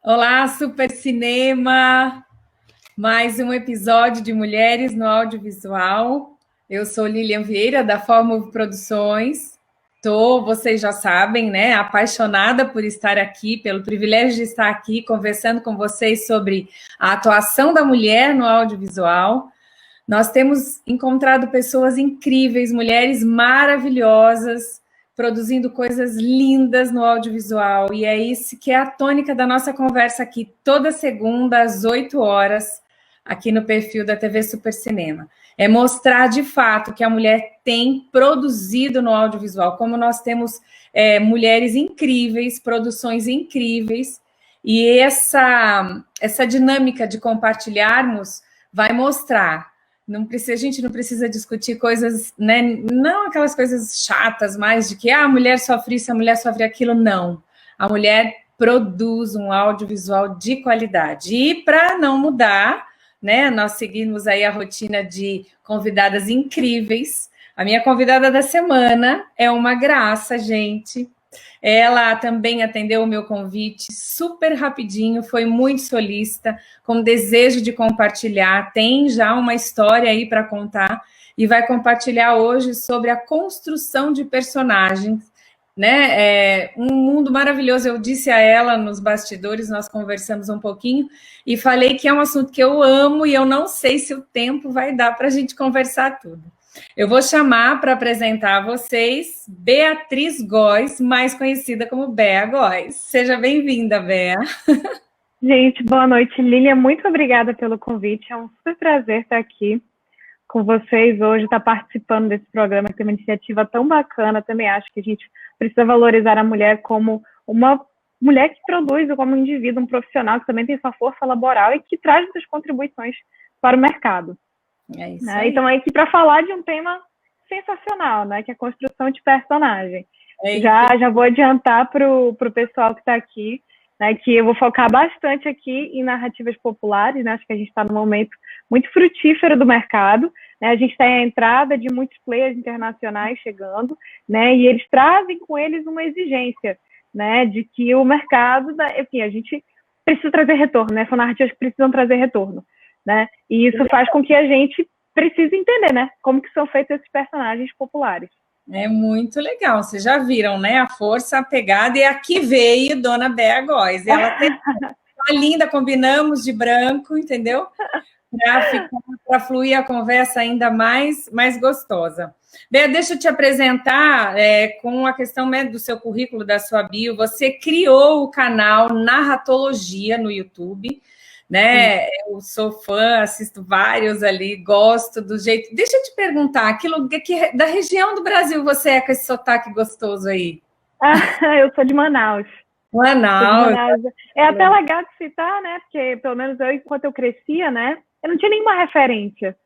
Olá, Super Cinema! Mais um episódio de Mulheres no Audiovisual. Eu sou Lilian Vieira, da Fórmula Produções. Vocês já sabem, né? Apaixonada por estar aqui, pelo privilégio de estar aqui conversando com vocês sobre a atuação da mulher no audiovisual. Nós temos encontrado pessoas incríveis, mulheres maravilhosas, produzindo coisas lindas no audiovisual. E é isso que é a tônica da nossa conversa aqui, toda segunda, às 8 horas, aqui no perfil da TV Super Cinema. É mostrar, de fato, que a mulher tem produzido no audiovisual, como nós temos mulheres incríveis, produções incríveis, e essa dinâmica de compartilharmos vai mostrar. A gente não precisa discutir coisas, né? Não aquelas coisas chatas mais de que a mulher sofre isso, a mulher sofre aquilo, não. A mulher produz um audiovisual de qualidade. E para não mudar, né? Nós seguimos aí a rotina de convidadas incríveis. A minha convidada da semana é uma graça, gente. Ela também atendeu o meu convite super rapidinho, foi muito solícita, com desejo de compartilhar, tem já uma história aí para contar, e vai compartilhar hoje sobre a construção de personagens, né? Um mundo maravilhoso. Eu disse a ela nos bastidores, nós conversamos um pouquinho, e falei que é um assunto que eu amo, e eu não sei se o tempo vai dar para a gente conversar tudo. Eu vou chamar para apresentar a vocês Beatriz Góes, mais conhecida como Bea Góes. Seja bem-vinda, Bea. Gente, boa noite, Lilian. Muito obrigada pelo convite. É um super prazer estar aqui com vocês hoje, estar participando desse programa, que tem uma iniciativa tão bacana. Também acho que a gente precisa valorizar a mulher como uma mulher que produz, como um indivíduo, um profissional que também tem sua força laboral e que traz suas contribuições para o mercado. É isso aí. Então, aqui para falar de um tema sensacional, né, que é a construção de personagem. Já vou adiantar para o pessoal que está aqui, né, que eu vou focar bastante aqui em narrativas populares, né, acho que a gente está num momento muito frutífero do mercado, né, a gente tem a entrada de muitos players internacionais chegando, né, e eles trazem com eles uma exigência, né, de que o mercado, enfim, a gente precisa trazer retorno, né, são narrativas que precisam trazer retorno. Né? E isso faz com que a gente precise entender, né? Como que são feitos esses personagens populares. É muito legal. Vocês já viram, né? A força, a pegada. E aqui veio Dona Bea Góes. Ela tem uma linda, combinamos de branco, entendeu? Para fluir a conversa ainda mais gostosa. Bea, deixa eu te apresentar com a questão, né, do seu currículo, da sua bio. Você criou o canal Narratologia no YouTube, né? Eu sou fã, assisto vários ali, gosto do jeito. Deixa eu te perguntar, da região do Brasil você é com esse sotaque gostoso aí? Eu sou de Manaus. Manaus. É até legal de citar, né? Porque pelo menos eu, enquanto eu crescia, né, eu não tinha nenhuma referência,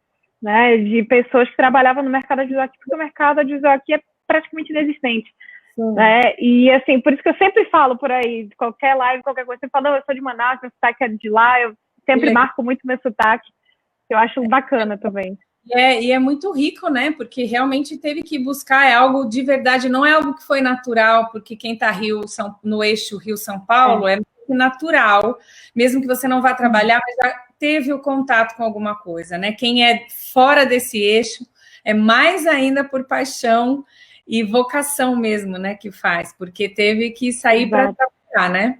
né, de pessoas que trabalhavam no mercado audiovisual aqui, porque o mercado audiovisual aqui é praticamente inexistente. Né? E assim, por isso que eu sempre falo por aí, qualquer live, qualquer coisa, eu falo, eu sou de Manaus, meu sotaque é de lá, eu sempre marco muito meu sotaque, eu acho bacana também. E é muito rico, né? Porque realmente teve que buscar algo de verdade, não é algo que foi natural, porque quem está no eixo Rio-São Paulo é natural, mesmo que você não vá trabalhar, mas já teve o contato com alguma coisa, né? Quem é fora desse eixo é mais ainda por paixão e vocação mesmo, né, que faz, porque teve que sair para trabalhar, né?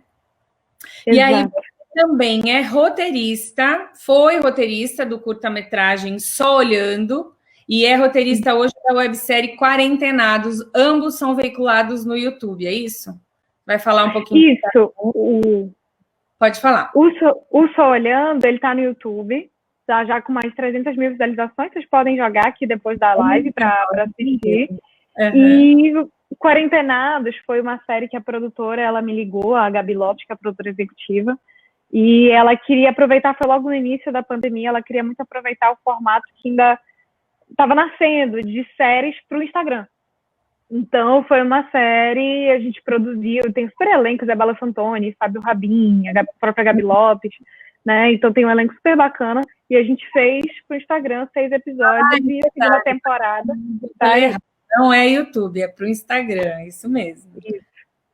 Exato. E aí você também é roteirista, foi roteirista do curta-metragem Só Olhando, e é roteirista hoje da websérie Quarentenados, ambos são veiculados no YouTube, é isso? Vai falar um pouquinho? Isso. Pode falar. O Só Olhando, ele tá no YouTube, tá já com mais de 300 mil visualizações, vocês podem jogar aqui depois da live para assistir. E Quarentenados foi uma série que a produtora, ela me ligou, a Gabi Lopes, que é a produtora executiva, e ela queria aproveitar, foi logo no início da pandemia, ela queria muito aproveitar o formato que ainda estava nascendo, de séries para o Instagram. Então, foi uma série, a gente produziu, tem super elenco, Zé Bela Fantoni, Fábio Rabin, a própria Gabi Lopes, né? Então tem um elenco super bacana, e a gente fez para o Instagram 6 episódios e a segunda temporada. Não é YouTube, é para o Instagram, isso mesmo. Isso.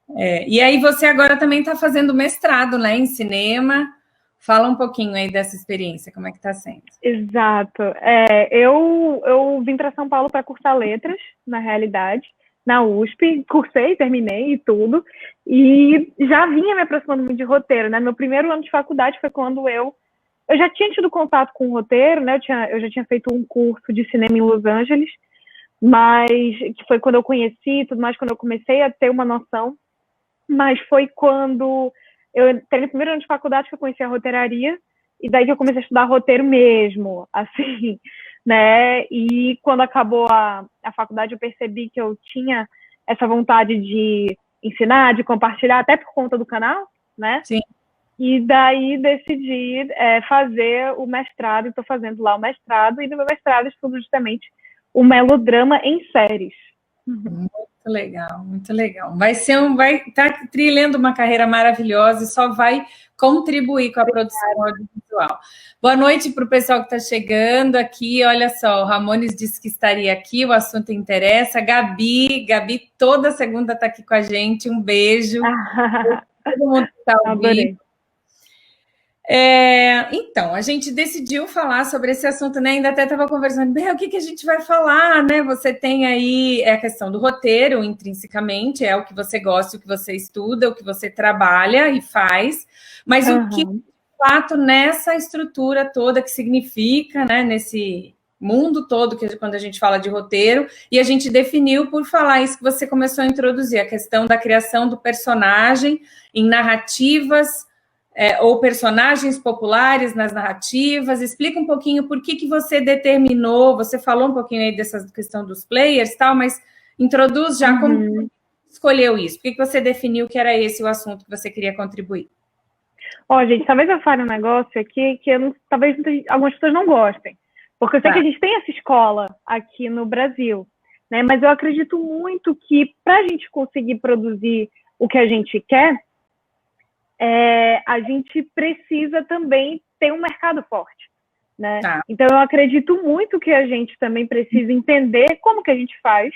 E aí você agora também está fazendo mestrado, né, em cinema. Fala um pouquinho aí dessa experiência, como é que está sendo? Exato. Eu vim para São Paulo para cursar letras, na realidade, na USP, cursei, terminei e tudo, e já vinha me aproximando muito de roteiro, né? Meu primeiro ano de faculdade foi quando eu já tinha tido contato com o roteiro, né? Eu já tinha feito um curso de cinema em Los Angeles, mas que foi quando eu conheci tudo mais, quando eu comecei a ter uma noção, mas foi quando eu entrei no primeiro ano de faculdade que eu conheci a roteiraria, e daí que eu comecei a estudar roteiro mesmo, assim, né? E quando acabou a faculdade, eu percebi que eu tinha essa vontade de ensinar, de compartilhar, até por conta do canal, né? Sim. E daí decidi fazer o mestrado, e estou fazendo lá o mestrado, e no meu mestrado estudo justamente o melodrama em séries. Muito legal, muito legal. Vai estar trilhando uma carreira maravilhosa e só vai contribuir com a produção audiovisual. Boa noite para o pessoal que está chegando aqui. Olha só, o Ramones disse que estaria aqui, o assunto interessa. Gabi toda segunda está aqui com a gente. Um beijo. Todo mundo que está ouvindo. Então, a gente decidiu falar sobre esse assunto, né? Ainda até estava conversando, o que a gente vai falar, né? Você tem aí a questão do roteiro, intrinsecamente, é o que você gosta, o que você estuda, o que você trabalha e faz, mas o que, de fato, nessa estrutura toda que significa, né? Nesse mundo todo, que quando a gente fala de roteiro, e a gente definiu por falar isso que você começou a introduzir, a questão da criação do personagem em narrativas, ou personagens populares nas narrativas. Explica um pouquinho por que você determinou, você falou um pouquinho aí dessa questão dos players e tal, mas introduz já como escolheu isso. Por que você definiu que era esse o assunto que você queria contribuir? Gente, talvez eu fale um negócio aqui que talvez algumas pessoas não gostem, porque eu sei que a gente tem essa escola aqui no Brasil, né? Mas eu acredito muito que para a gente conseguir produzir o que a gente quer, a gente precisa também ter um mercado forte, né? Então, eu acredito muito que a gente também precisa entender como que a gente faz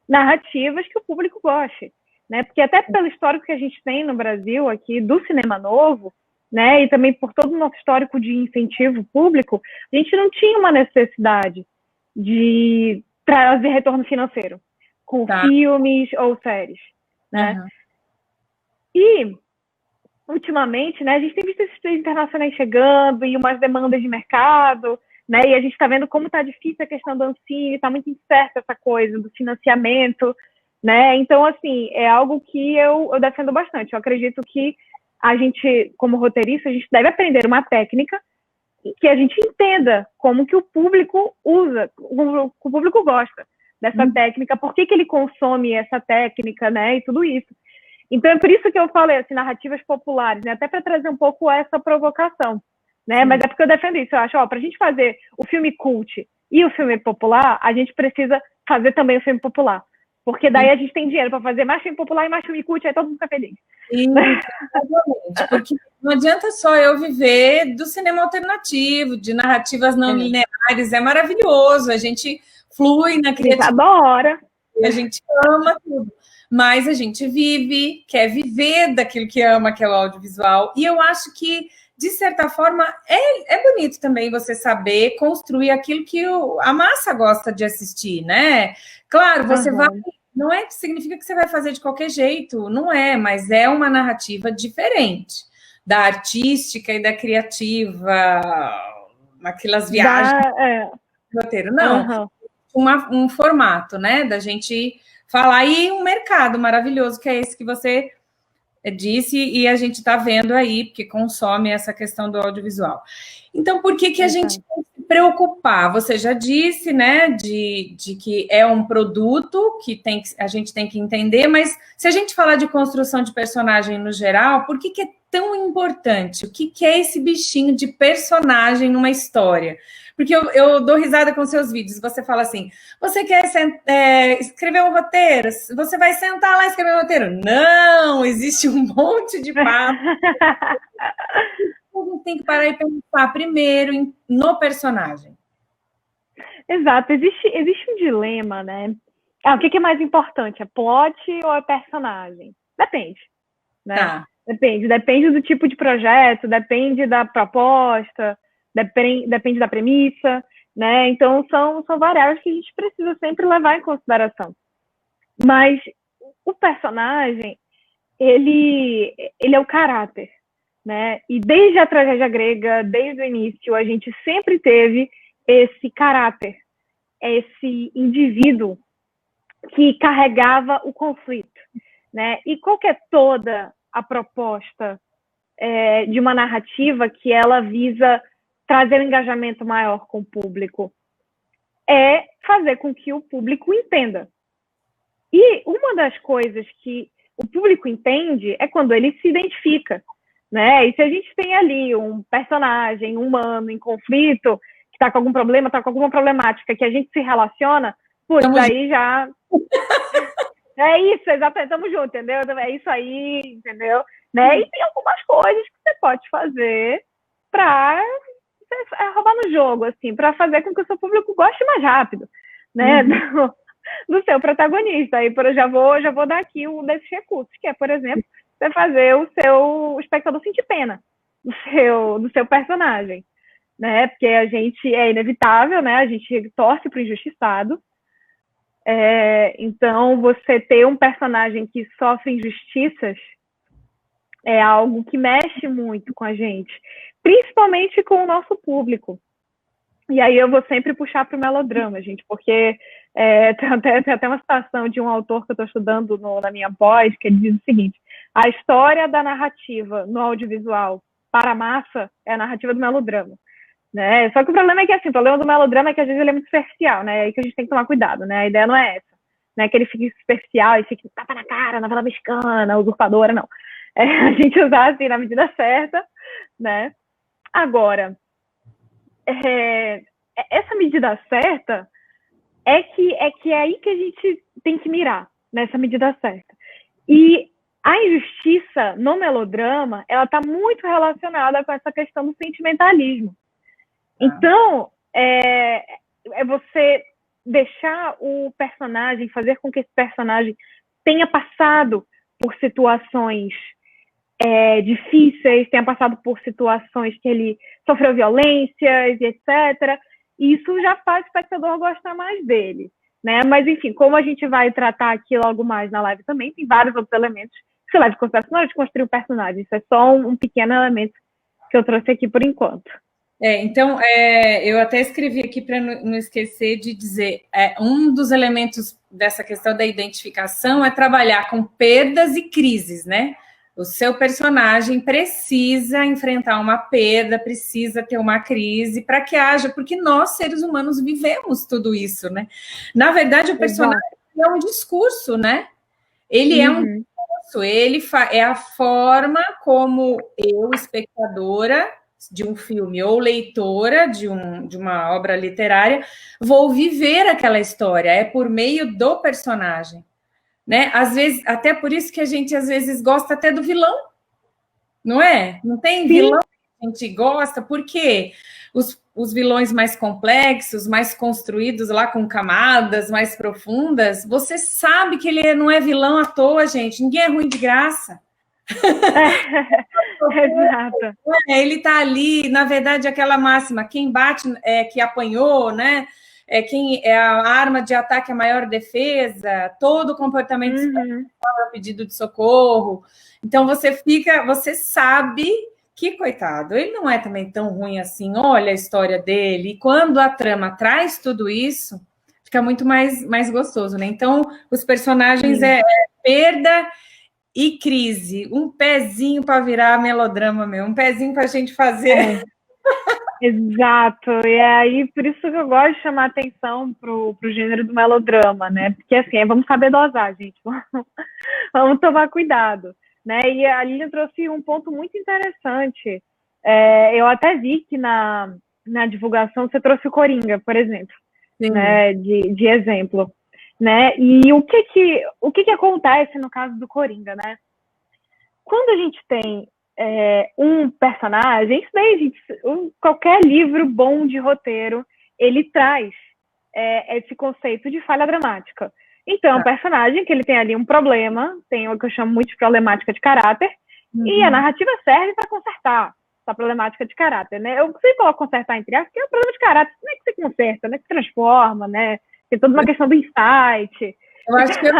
narrativas que o público goste, né? Porque até pelo histórico que a gente tem no Brasil aqui do cinema novo, né? E também por todo o nosso histórico de incentivo público, a gente não tinha uma necessidade de trazer retorno financeiro com filmes ou séries, né? E ultimamente, né, a gente tem visto esses três internacionais chegando e umas demandas de mercado, né, e a gente está vendo como está difícil a questão do Ancine, está muito incerta essa coisa do financiamento, né, então, assim, é algo que eu defendo bastante. Eu acredito que a gente, como roteirista, a gente deve aprender uma técnica que a gente entenda como que o público usa, o público gosta dessa técnica, por que ele consome essa técnica, né, e tudo isso. Então, é por isso que eu falei, assim, narrativas populares, né? Até para trazer um pouco essa provocação, né? Mas é porque eu defendo isso. Eu acho, para a gente fazer o filme cult e o filme popular, a gente precisa fazer também o filme popular. Porque daí a gente tem dinheiro para fazer mais filme popular e mais filme cult, aí todo mundo fica feliz. Exatamente. Porque não adianta só eu viver do cinema alternativo, de narrativas não lineares. É maravilhoso. A gente flui na criatividade. Adora. A gente ama tudo. Mas a gente quer viver daquilo que ama, que é o audiovisual. E eu acho que, de certa forma, é bonito também você saber construir aquilo que a massa gosta de assistir, né? Claro, você vai... Não é que significa que você vai fazer de qualquer jeito, não é, mas é uma narrativa diferente da artística e da criativa, naquelas viagens do roteiro. Não, um formato, né, da gente... falar, e um mercado maravilhoso, que é esse que você disse, e a gente está vendo aí, porque consome essa questão do audiovisual. Então, por que a gente tem que se preocupar? Você já disse, né, de que é um produto que a gente tem que entender, mas se a gente falar de construção de personagem no geral, por que é tão importante? O que é esse bichinho de personagem numa história? Porque eu dou risada com seus vídeos, você fala assim, você quer escrever um roteiro? Você vai sentar lá e escrever um roteiro? Não, existe um monte de papo. A gente tem que parar e pensar primeiro no personagem. Exato, existe um dilema, né? O que é mais importante, é plot ou é personagem? Depende, né? Tá. Depende do tipo de projeto, depende da proposta, depende da premissa, né? Então, são variáveis que a gente precisa sempre levar em consideração. Mas o personagem, ele é o caráter, né? E desde a tragédia grega, desde o início, a gente sempre teve esse caráter, esse indivíduo que carregava o conflito, né? E qual que é toda a proposta de uma narrativa que ela visa trazer um engajamento maior com o público? É fazer com que o público entenda. E uma das coisas que o público entende é quando ele se identifica, né? E se a gente tem ali um personagem humano em conflito, que está com algum problema, está com alguma problemática, que a gente se relaciona, putz, aí já... É isso, exatamente, tamo junto, entendeu? É isso aí, entendeu? Né? E tem algumas coisas que você pode fazer para roubar no jogo, assim, para fazer com que o seu público goste mais rápido, né? Do seu protagonista. Aí eu já vou dar aqui um desses recursos, que é, por exemplo, você fazer o seu espectador sentir pena do seu personagem, né? Porque a gente é inevitável, né? A gente torce para o injustiçado. Então, você ter um personagem que sofre injustiças é algo que mexe muito com a gente, principalmente com o nosso público. E aí eu vou sempre puxar para o melodrama, gente, porque tem até uma citação de um autor que eu estou estudando na minha pós, que ele diz o seguinte: a história da narrativa no audiovisual para a massa é a narrativa do melodrama. Né? Só que o problema é que, assim, o problema do melodrama é que às vezes ele é muito superficial, né? É aí que a gente tem que tomar cuidado, né? A ideia não é essa, né? Que ele fique superficial e fique tapa na cara, novela mexicana, usurpadora, não. A gente usar, assim, na medida certa, né? Agora, essa medida certa é aí que a gente tem que mirar, nessa medida certa. E a injustiça no melodrama, ela está muito relacionada com essa questão do sentimentalismo. Então, é você deixar o personagem, fazer com que esse personagem tenha passado por situações difíceis, tenha passado por situações que ele sofreu violências e etc. E isso já faz o espectador gostar mais dele, né? Mas, enfim, como a gente vai tratar aqui logo mais na live também, tem vários outros elementos que você leva em consideração na hora de construir um personagem. Isso é só um pequeno elemento que eu trouxe aqui por enquanto. Então, eu até escrevi aqui para não esquecer de dizer, um dos elementos dessa questão da identificação é trabalhar com perdas e crises, né? O seu personagem precisa enfrentar uma perda, precisa ter uma crise para que haja, porque nós, seres humanos, vivemos tudo isso, né? Na verdade, o personagem é um discurso, né? Ele é um discurso, ele é a forma como eu, espectadora de um filme ou leitora de uma obra literária, vou viver aquela história, é por meio do personagem, né? Às vezes, até por isso que a gente às vezes gosta até do vilão, não é? Não tem vilão que a gente gosta, porque os vilões mais complexos, mais construídos lá com camadas mais profundas, você sabe que ele não é vilão à toa, gente, ninguém é ruim de graça. Exato. Ele está ali, na verdade, aquela máxima, quem bate é que apanhou, né? Quem é a arma de ataque é a maior defesa, todo comportamento é um pedido de socorro. Então você sabe que, coitado, ele não é também tão ruim assim, olha a história dele, e quando a trama traz tudo isso, fica muito mais gostoso, né? Então, os personagens é perda e crise, um pezinho para virar melodrama mesmo, um pezinho para a gente fazer. Exato, e é aí por isso que eu gosto de chamar atenção pro gênero do melodrama, né? Porque assim, vamos saber dosar, gente, vamos tomar cuidado, né? E a Lilian trouxe um ponto muito interessante. Eu até vi que na divulgação você trouxe o Coringa, por exemplo, né? De exemplo. Né? E o que acontece no caso do Coringa, né? Quando a gente tem um personagem, isso daí, qualquer livro bom de roteiro, ele traz esse conceito de falha dramática. Então, é um personagem que ele tem ali um problema, tem o que eu chamo muito de problemática de caráter, e a narrativa serve para consertar essa problemática de caráter, né? Eu sempre coloco consertar entre aspas, porque é um problema de caráter, não é que você conserta, né? Que transforma, né? Tem toda uma questão do insight. Eu acho que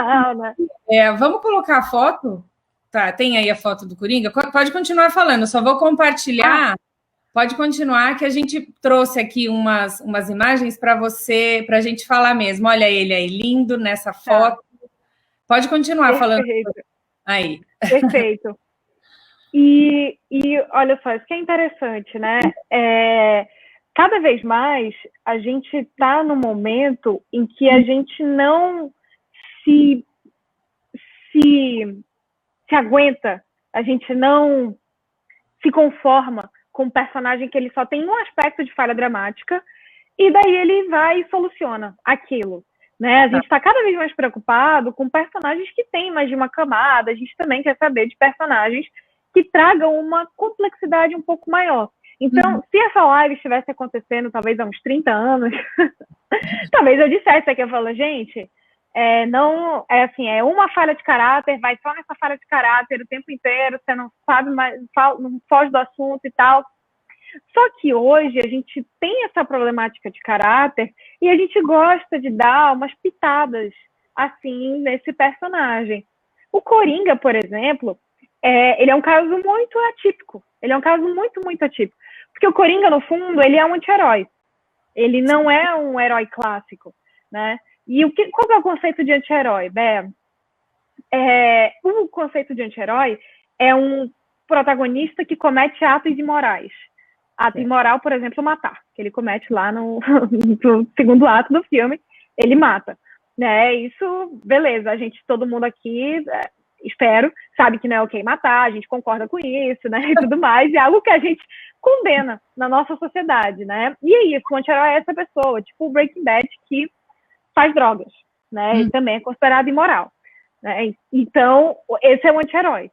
vamos colocar a foto? Tá, tem aí a foto do Coringa? Pode continuar falando, só vou compartilhar. Pode continuar, que a gente trouxe aqui umas imagens para a gente falar mesmo. Olha ele aí, lindo nessa foto. Pode continuar falando aí. Perfeito. E olha só, isso que é interessante, né? Cada vez mais a gente está no momento em que a gente não se aguenta, a gente não se conforma com um personagem que ele só tem um aspecto de falha dramática e daí ele vai e soluciona aquilo, né? A gente está cada vez mais preocupado com personagens que têm mais de uma camada, a gente também quer saber de personagens que tragam uma complexidade um pouco maior. Então, se essa live estivesse acontecendo talvez há uns 30 anos, talvez eu dissesse aqui, eu falo, gente, não é assim, é uma falha de caráter, vai só nessa falha de caráter o tempo inteiro, você não sabe mais, não foge do assunto e tal. Só que hoje a gente tem essa problemática de caráter e a gente gosta de dar umas pitadas assim nesse personagem. O Coringa, por exemplo, ele é um caso muito atípico. Ele é um caso muito, muito atípico. Porque o Coringa, no fundo, ele é um anti-herói. Ele não é um herói clássico, né? E qual é o conceito de anti-herói, Bé? O conceito de anti-herói é um protagonista que comete atos imorais. Ato imoral, por exemplo, matar. Que ele comete lá no segundo ato do filme, ele mata. Né? Isso, beleza, todo mundo aqui... espero, sabe que não é ok matar, a gente concorda com isso, né, e tudo mais, é algo que a gente condena na nossa sociedade, né, e é isso, o anti-herói é essa pessoa, tipo o Breaking Bad, que faz drogas, né, e também é considerado imoral, né, então, esse é o anti-herói.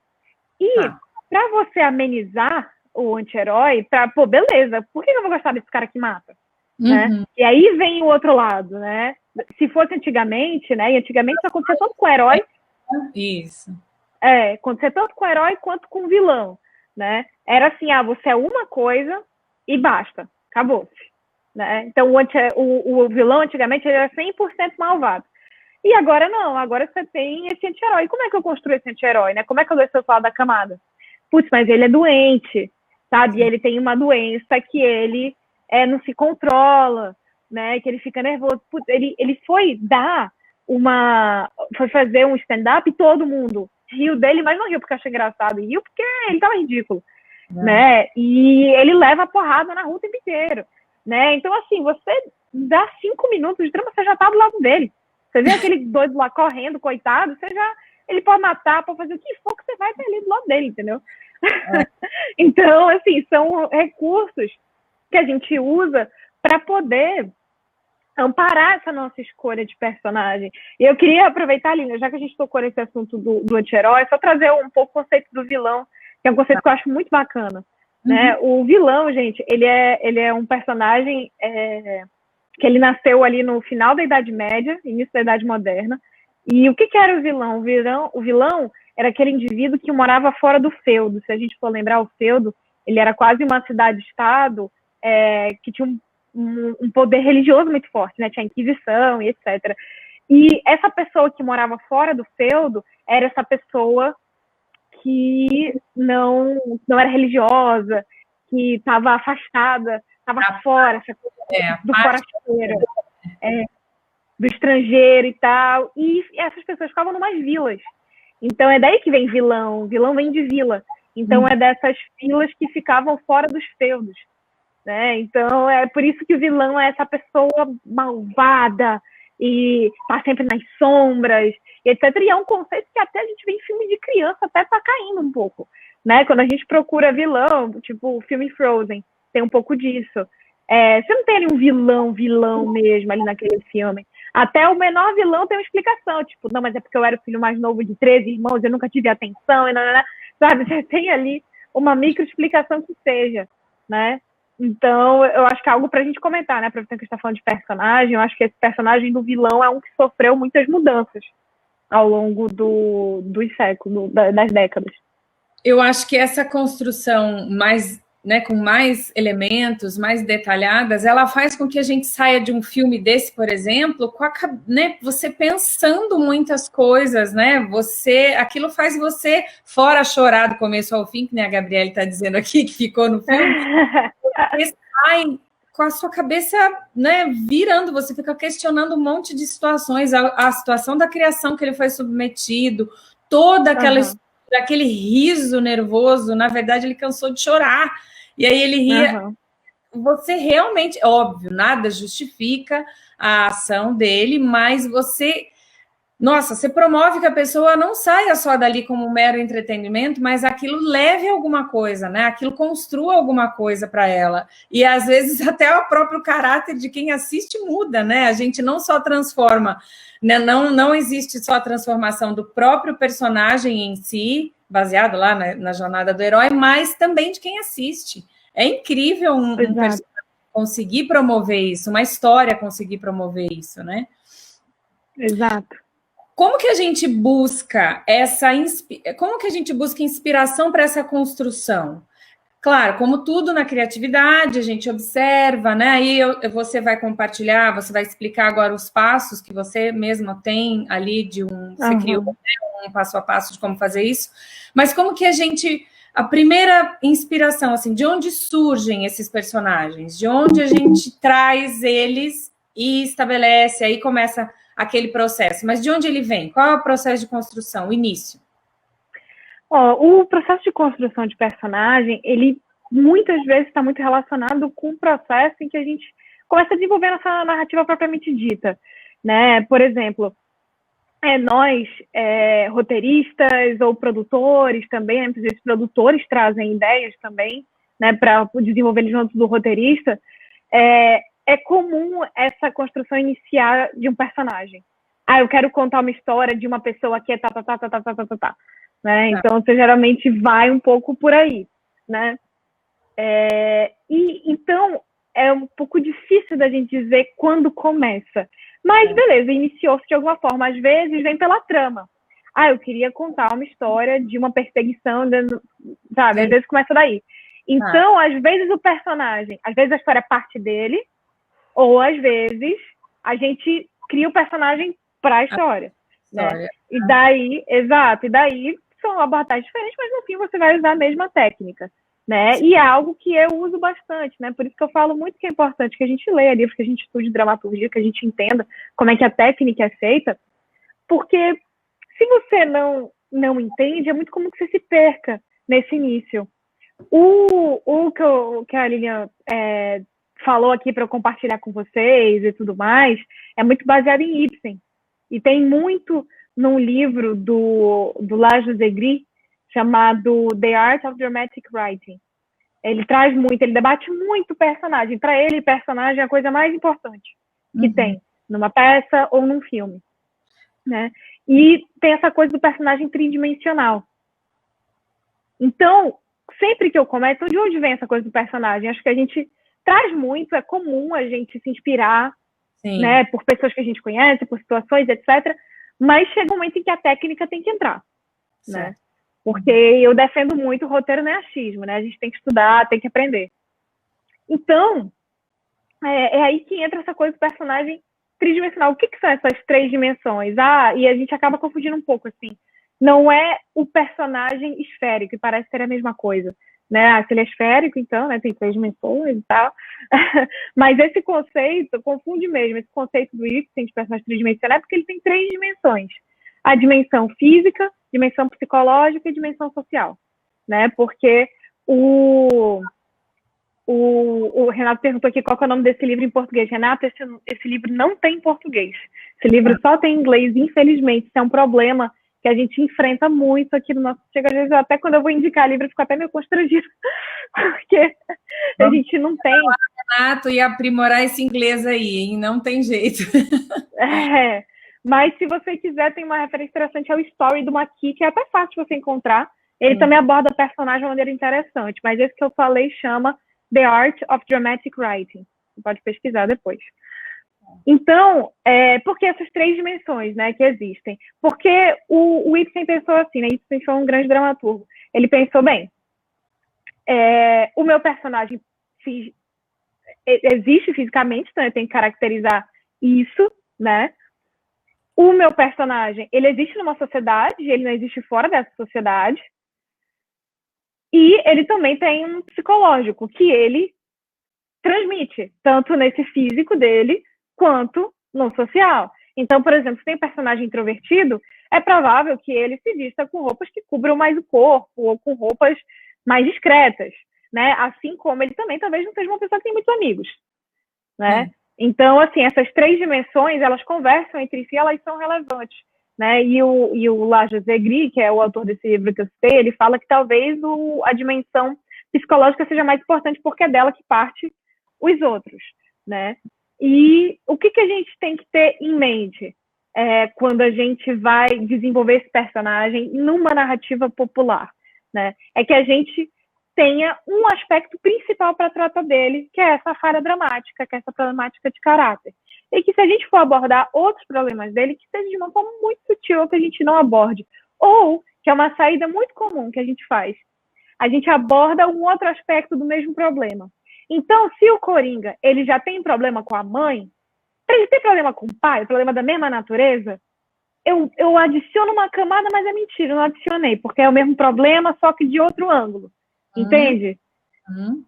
E, para você amenizar o anti-herói, beleza, por que eu vou gostar desse cara que mata? Né? E aí vem o outro lado, né, se fosse antigamente, né, e antigamente isso acontecia tanto com o herói, isso. Acontecer tanto com o herói quanto com o vilão, né? Era assim, você é uma coisa e basta, acabou-se, né? Então, o vilão antigamente ele era 100% malvado. E agora não, agora você tem esse anti-herói. Como é que eu construo esse anti-herói, né? Como é que eu dou esse outro lado da camada? Putz, mas ele é doente, sabe? Ele tem uma doença que ele não se controla, né? Que ele fica nervoso. Putz, ele foi fazer um stand-up e todo mundo riu dele, mas não riu porque achou engraçado, riu porque ele tava ridículo, né? E ele leva a porrada na rua o tempo inteiro, né? Então, assim, você dá 5 minutos de drama, você já tá do lado dele. Você vê aquele doido lá correndo, coitado, ele pode matar, pode fazer o que for, que você vai estar ali do lado dele, entendeu? Então, assim, são recursos que a gente usa para poder amparar essa nossa escolha de personagem. E eu queria aproveitar, Lina, já que a gente tocou nesse assunto do anti-herói, só trazer um pouco o conceito do vilão, que é um conceito que eu acho muito bacana. Né? O vilão, gente, ele é um personagem que ele nasceu ali no final da Idade Média, início da Idade Moderna. E o que era o vilão? O vilão era aquele indivíduo que morava fora do feudo. Se a gente for lembrar, o feudo, ele era quase uma cidade-estado que tinha um poder religioso muito forte, né? Tinha a Inquisição e etc. E essa pessoa que morava fora do feudo era essa pessoa que não era religiosa, que estava afastada, estava fora, essa coisa do forasteiro, do estrangeiro e tal. E essas pessoas ficavam numas vilas. Então é daí que vem vilão. Vilão vem de vila. Então é dessas vilas que ficavam fora dos feudos. Né? Então, é por isso que o vilão é essa pessoa malvada e tá sempre nas sombras, e etc. E é um conceito que até a gente vê em filme de criança, até tá caindo um pouco. Né? Quando a gente procura vilão, tipo o filme Frozen, tem um pouco disso. Você não tem ali um vilão mesmo ali naquele filme. Até o menor vilão tem uma explicação, tipo, não, mas é porque eu era o filho mais novo de 13 irmãos, eu nunca tive atenção, e sabe? Você tem ali uma micro explicação que seja, né? Então, eu acho que é algo pra gente comentar, né? Aproveitando que a gente tá falando de personagem, eu acho que esse personagem do vilão é um que sofreu muitas mudanças ao longo dos séculos, das décadas. Eu acho que essa construção mais, né, com mais elementos, mais detalhadas, ela faz com que a gente saia de um filme desse, por exemplo, com né, você pensando muitas coisas, né? Aquilo faz você, fora chorar do começo ao fim, que nem a Gabriele está dizendo aqui, que ficou no filme, você sai com a sua cabeça, né, virando, você fica questionando um monte de situações, a situação da criação que ele foi submetido, toda aquela aquele riso nervoso, na verdade ele cansou de chorar, e aí ele ria. Você realmente, óbvio, nada justifica a ação dele, mas você promove que a pessoa não saia só dali como um mero entretenimento, mas aquilo leve alguma coisa, né? Aquilo construa alguma coisa para ela. E às vezes até o próprio caráter de quem assiste muda, né? A gente não só transforma, né? Não existe só a transformação do próprio personagem em si, baseado lá na jornada do herói, mas também de quem assiste. É incrível um personagem conseguir promover isso, uma história conseguir promover isso, né? Exato. Como que a gente busca inspiração para essa construção? Claro, como tudo na criatividade, a gente observa, né? Aí você vai compartilhar, você vai explicar agora os passos que você mesma tem ali você criou, né, um passo a passo de como fazer isso. Mas como que a primeira inspiração, assim, de onde surgem esses personagens? De onde a gente traz eles e estabelece, aí começa aquele processo. Mas de onde ele vem? Qual é o processo de construção, o início? O processo de construção de personagem, ele muitas vezes está muito relacionado com o processo em que a gente começa a desenvolver nossa narrativa propriamente dita, né? Por exemplo, nós, roteiristas ou produtores também, né? Os produtores trazem ideias também, né, para desenvolver junto do roteirista. É comum essa construção inicial de um personagem. Eu quero contar uma história de uma pessoa que é né? Então, você geralmente vai um pouco por aí, né? Então, é um pouco difícil da gente dizer quando começa. Mas, beleza, iniciou-se de alguma forma. Às vezes, vem pela trama. Eu queria contar uma história de uma perseguição, sabe? Às vezes começa daí. Então, às vezes o personagem, às vezes a história é parte dele, ou às vezes a gente cria o personagem para a história. Né? E daí são abordagens diferentes, mas no fim você vai usar a mesma técnica. Né? E é algo que eu uso bastante, né? Por isso que eu falo muito que é importante que a gente leia livros, que a gente estude dramaturgia, que a gente entenda como é que a técnica é feita, porque se você não entende, é muito comum que você se perca nesse início. O que a Lilian falou aqui para eu compartilhar com vocês e tudo mais, é muito baseado em Ibsen. E tem muito num livro do Laszlo Zegri, chamado The Art of Dramatic Writing. Ele debate muito personagem. Para ele, personagem é a coisa mais importante que tem numa peça ou num filme. Né? E tem essa coisa do personagem tridimensional. Então, sempre que eu começo, de onde vem essa coisa do personagem? Acho que a gente traz muito, é comum a gente se inspirar, né, por pessoas que a gente conhece, por situações, etc. Mas chega um momento em que a técnica tem que entrar, né? Porque eu defendo muito o roteiro não é achismo, né? A gente tem que estudar, tem que aprender. Então, é aí que entra essa coisa do personagem tridimensional. O que são essas 3 dimensões? E a gente acaba confundindo um pouco, assim. Não é o personagem esférico, e parece ser a mesma coisa. Né? Se ele é esférico, então, né, tem 3 dimensões e tal. Mas esse conceito, confunde mesmo, esse conceito do Ibsen de personagem tridimensional é porque ele tem 3 dimensões. A dimensão física, dimensão psicológica e dimensão social. Né? Porque o Renato perguntou aqui qual é o nome desse livro em português. Renato, esse livro não tem em português. Esse livro só tem em inglês, infelizmente. Isso é um problema que a gente enfrenta muito aqui no nosso... Chega, às vezes, até quando eu vou indicar livro, eu fico até meio constrangida, porque a gente não tem... Renato, e aprimorar esse inglês aí, hein? Não tem jeito. Mas se você quiser, tem uma referência interessante ao Story do Maqui, que é até fácil de você encontrar. Ele também aborda personagem de uma maneira interessante, mas esse que eu falei chama The Art of Dramatic Writing. Você pode pesquisar depois. Então, por que essas 3 dimensões, né, que existem? Porque o Ibsen pensou assim, né? Ibsen foi um grande dramaturgo. Ele pensou, bem, o meu personagem existe fisicamente, então eu tenho que caracterizar isso, né? O meu personagem, ele existe numa sociedade, ele não existe fora dessa sociedade. E ele também tem um psicológico, que ele transmite, tanto nesse físico dele, quanto no social. Então, por exemplo, se tem um personagem introvertido, é provável que ele se vista com roupas que cubram mais o corpo, ou com roupas mais discretas, né? Assim como ele também talvez não seja uma pessoa que tem muitos amigos, né? Então, assim, essas 3 dimensões, elas conversam entre si, elas são relevantes, né? E o Laja Zegri, que é o autor desse livro que eu citei, ele fala que talvez a dimensão psicológica seja mais importante porque é dela que parte os outros, né? E o que a gente tem que ter em mente quando a gente vai desenvolver esse personagem numa narrativa popular, né? É que a gente tenha um aspecto principal para tratar dele, que é essa falha dramática, que é essa problemática de caráter. E que se a gente for abordar outros problemas dele, que seja de uma forma muito sutil, que a gente não aborde. Ou, que é uma saída muito comum que a gente faz, a gente aborda um outro aspecto do mesmo problema. Então, se o Coringa ele já tem problema com a mãe, ele tem problema com o pai, problema da mesma natureza, eu adiciono uma camada, mas é mentira, eu não adicionei, porque é o mesmo problema, só que de outro ângulo. Entende?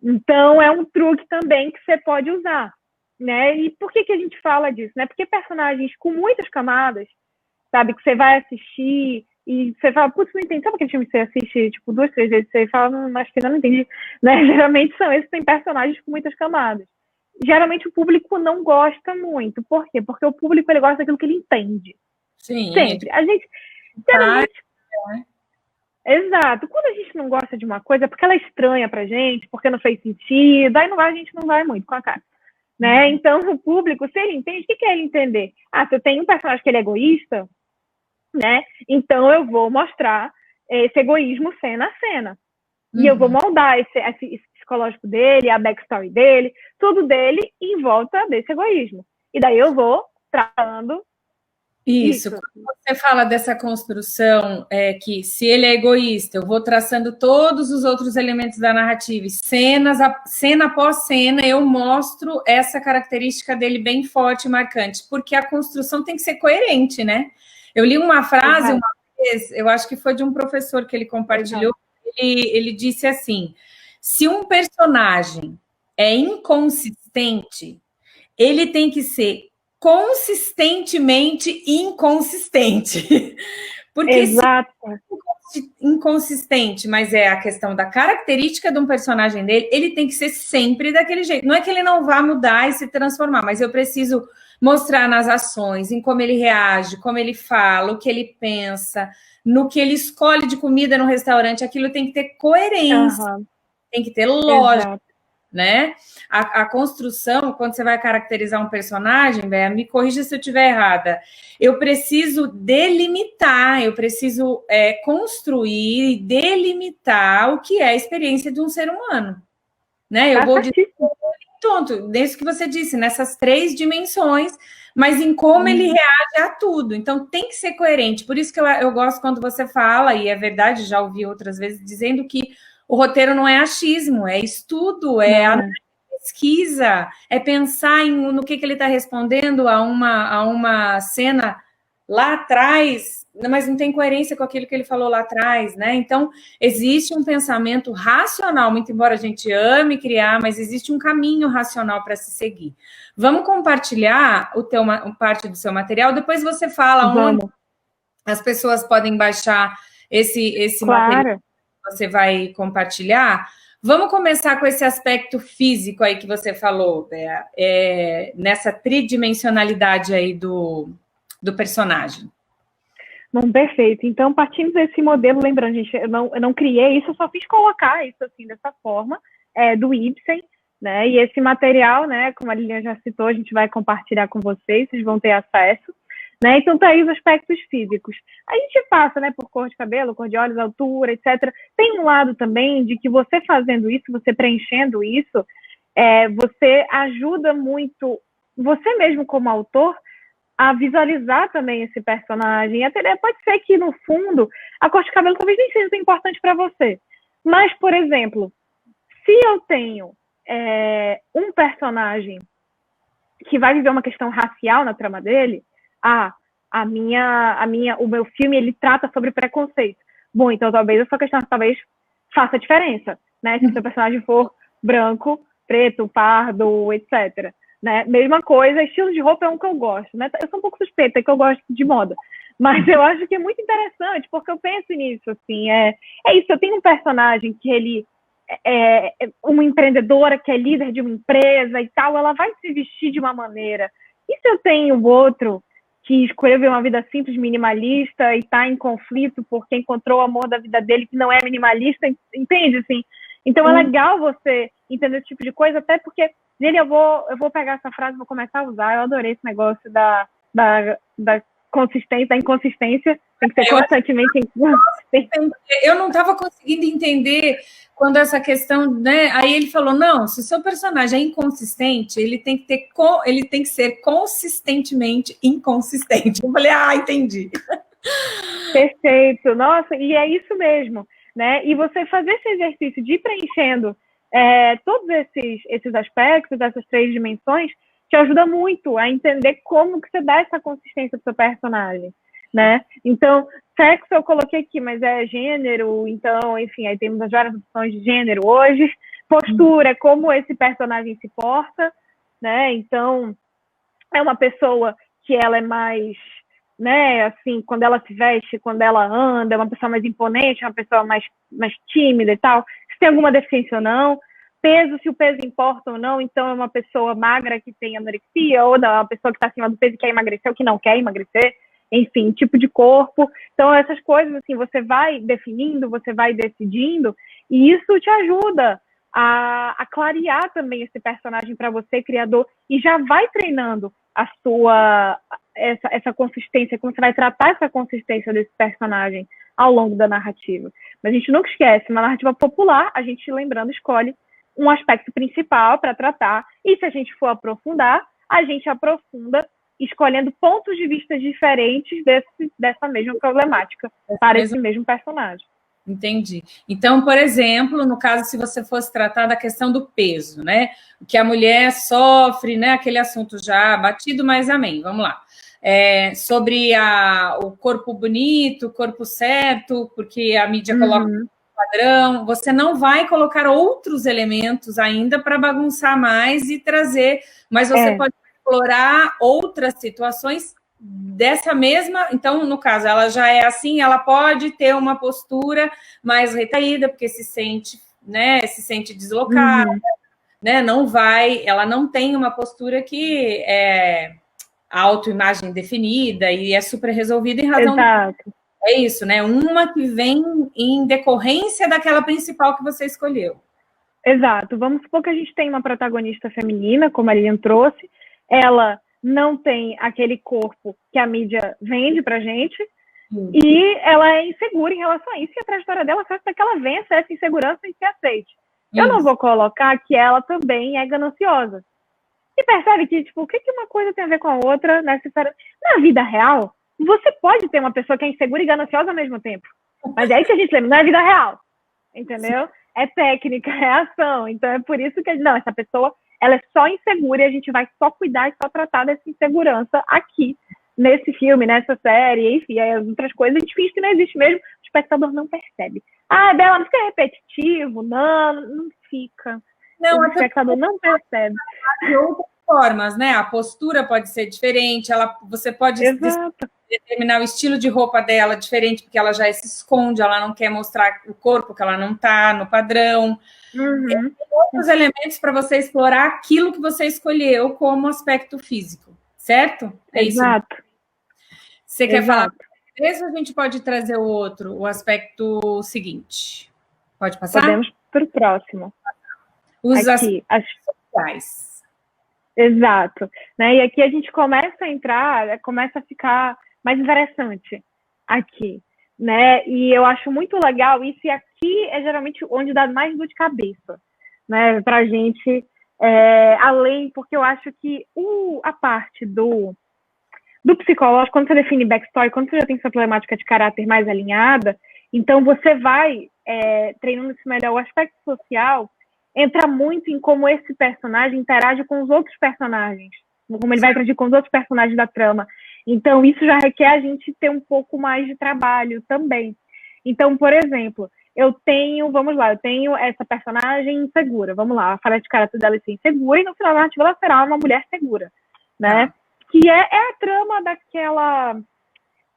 Então, é um truque também que você pode usar, né? E por que a gente fala disso, né? Porque personagens com muitas camadas, sabe, que você vai assistir e você fala, putz, não entendi. Sabe aquele filme que você assiste, tipo, 2, 3 vezes, você fala, acho que ainda não entendi, né? Geralmente são esses que têm personagens com muitas camadas. Geralmente o público não gosta muito. Por quê? Porque o público, ele gosta daquilo que ele entende. Sim. Sempre. A gente, geralmente... Exato. Quando a gente não gosta de uma coisa, é porque ela é estranha pra gente, porque não fez sentido, aí a gente não vai muito com a cara. Né? Então, o público, se ele entende, o que é ele entender? Se eu tenho um personagem que ele é egoísta, né? Então eu vou mostrar esse egoísmo cena a cena. E eu vou moldar esse psicológico dele, a backstory dele, tudo dele em volta desse egoísmo. E daí eu vou tratando isso. Quando você fala dessa construção, que se ele é egoísta, eu vou traçando todos os outros elementos da narrativa, e cena após cena, eu mostro essa característica dele bem forte e marcante, porque a construção tem que ser coerente, né? Eu li uma frase uma vez, eu acho que foi de um professor que ele compartilhou, ele disse assim, se um personagem é inconsistente, ele tem que ser consistentemente inconsistente. Porque Exato. se é inconsistente, mas é a questão da característica de um personagem dele, ele tem que ser sempre daquele jeito. Não é que ele não vá mudar e se transformar, mas eu preciso mostrar nas ações, em como ele reage, como ele fala, o que ele pensa, no que ele escolhe de comida no restaurante, aquilo tem que ter coerência, tem que ter lógica. Exato. Né? A construção, quando você vai caracterizar um personagem, me corrija se eu estiver errada, eu preciso delimitar, eu preciso construir e delimitar o que é a experiência de um ser humano. Né? Eu vou dizer tonto, desde que você disse, nessas 3 dimensões, mas em como ele reage a tudo. Então, tem que ser coerente. Por isso que eu gosto quando você fala, e é verdade, já ouvi outras vezes, dizendo que o roteiro não é achismo, é estudo, pesquisa, é pensar no que ele está respondendo a uma cena lá atrás, mas não tem coerência com aquilo que ele falou lá atrás, né? Então, existe um pensamento racional, muito embora a gente ame criar, mas existe um caminho racional para se seguir. Vamos compartilhar parte do seu material, depois você fala onde as pessoas podem baixar esse material. Você vai compartilhar. Vamos começar com esse aspecto físico aí que você falou, Bea, nessa tridimensionalidade aí do personagem. Bom, perfeito. Então, partindo desse modelo, lembrando, gente, eu não criei isso, eu só fiz colocar isso assim, dessa forma, do Ibsen, né? E esse material, né, como a Lilian já citou, a gente vai compartilhar com vocês vão ter acesso, né? Então tá aí os aspectos físicos. A gente passa, né, por cor de cabelo, cor de olhos, altura, etc. Tem um lado também de que você fazendo isso, você preenchendo isso, você ajuda muito você mesmo como autor a visualizar também esse personagem. Até pode ser que, no fundo, a cor de cabelo talvez nem seja tão importante para você. Mas, por exemplo, se eu tenho um personagem que vai viver uma questão racial na trama dele, o meu filme ele trata sobre preconceito. Bom, então talvez essa questão faça diferença, né? Se o seu personagem for branco, preto, pardo, etc. Né? Mesma coisa, estilo de roupa é um que eu gosto, né? Eu sou um pouco suspeita, que eu gosto de moda, mas eu acho que é muito interessante, porque eu penso nisso, assim, é isso, eu tenho um personagem que ele é uma empreendedora que é líder de uma empresa e tal, ela vai se vestir de uma maneira. E se eu tenho outro que escolheu viver uma vida simples, minimalista, e está em conflito porque encontrou o amor da vida dele que não é minimalista, entende, assim? Então é legal você entender esse tipo de coisa, até porque eu vou pegar essa frase e vou começar a usar. Eu adorei esse negócio da consistência, da inconsistência. Tem que ser constantemente inconsistente. Eu não estava conseguindo entender quando essa questão, né? Aí ele falou: não, se o seu personagem é inconsistente, ele tem que ser consistentemente inconsistente. Eu falei, entendi. Perfeito, nossa, e é isso mesmo, né? E você fazer esse exercício de ir preenchendo todos esses aspectos, essas 3 dimensões, te ajuda muito a entender como que você dá essa consistência pro seu personagem, né? Então, sexo eu coloquei aqui, mas é gênero, então, enfim, aí temos as várias opções de gênero hoje. Postura, como esse personagem se porta, né? Então, é uma pessoa que ela é mais, né, assim, quando ela se veste, quando ela anda, é uma pessoa mais imponente, uma pessoa mais tímida e tal, se tem alguma deficiência ou não, peso, se o peso importa ou não, então é uma pessoa magra que tem anorexia, ou não, é uma pessoa que está acima do peso e quer emagrecer ou que não quer emagrecer, enfim, tipo de corpo. Então, essas coisas, assim, você vai definindo, você vai decidindo, e isso te ajuda a clarear também esse personagem para você, criador, e já vai treinando essa consistência, como você vai tratar essa consistência desse personagem ao longo da narrativa. Mas a gente nunca esquece, uma narrativa popular, a gente, lembrando, escolhe um aspecto principal para tratar, e se a gente for aprofundar, a gente aprofunda escolhendo pontos de vista diferentes dessa mesma problemática para esse mesmo personagem. Entendi. Então, por exemplo, no caso, se você fosse tratar da questão do peso, né? O que a mulher sofre, né? Aquele assunto já batido, mas amém. Vamos lá. Sobre o corpo bonito, o corpo certo, porque a mídia coloca um padrão, você não vai colocar outros elementos ainda para bagunçar mais e trazer, mas você pode explorar outras situações dessa mesma, então, no caso, ela já é assim, ela pode ter uma postura mais retraída, porque se sente deslocada, né? Ela não tem uma postura que é autoimagem definida e é super resolvida em razão é isso, né? Uma que vem em decorrência daquela principal que você escolheu. Exato. Vamos supor que a gente tem uma protagonista feminina, como a Lilian trouxe, ela não tem aquele corpo que a mídia vende pra gente, e ela é insegura em relação a isso, e a trajetória dela faz com que ela vença essa insegurança e se aceite. Eu não vou colocar que ela também é gananciosa. E percebe que, tipo, o que uma coisa tem a ver com a outra na vida real? Você pode ter uma pessoa que é insegura e gananciosa ao mesmo tempo. Mas é aí que a gente lembra, não é vida real. Entendeu? Sim. É técnica, é ação. Então é por isso que, não, essa pessoa, ela é só insegura e a gente vai só cuidar e só tratar dessa insegurança aqui, nesse filme, nessa série, enfim, as outras coisas a gente finge que não existe mesmo, o espectador não percebe. Bela, não fica repetitivo? Não fica. Não, o espectador não percebe. De outras formas, né? A postura pode ser diferente, você pode determinar o estilo de roupa dela diferente, porque ela já se esconde, ela não quer mostrar o corpo, que ela não está no padrão. Tem outros elementos para você explorar aquilo que você escolheu como aspecto físico, certo? É Exato. Isso. Você quer falar? Esse a gente pode trazer o aspecto seguinte. Pode passar? Podemos para o próximo. Os aspectos sociais. Exato. Né? E aqui a gente começa a entrar, começa a ficar mais interessante aqui. Né? E eu acho muito legal isso, e aqui é geralmente onde dá mais dor de cabeça, né, pra gente, além, porque eu acho que a parte do psicológico, quando você define backstory, quando você já tem essa problemática de caráter mais alinhada, então você vai treinando-se melhor. O aspecto social entra muito em como esse personagem interage com os outros personagens, como ele vai interagir com os outros personagens da trama. Então, isso já requer a gente ter um pouco mais de trabalho também. Então, por exemplo, eu tenho essa personagem insegura, vamos lá, a falha de caráter dela é ser insegura, e no final da narrativa ela será uma mulher segura, né? Que é a trama daquela...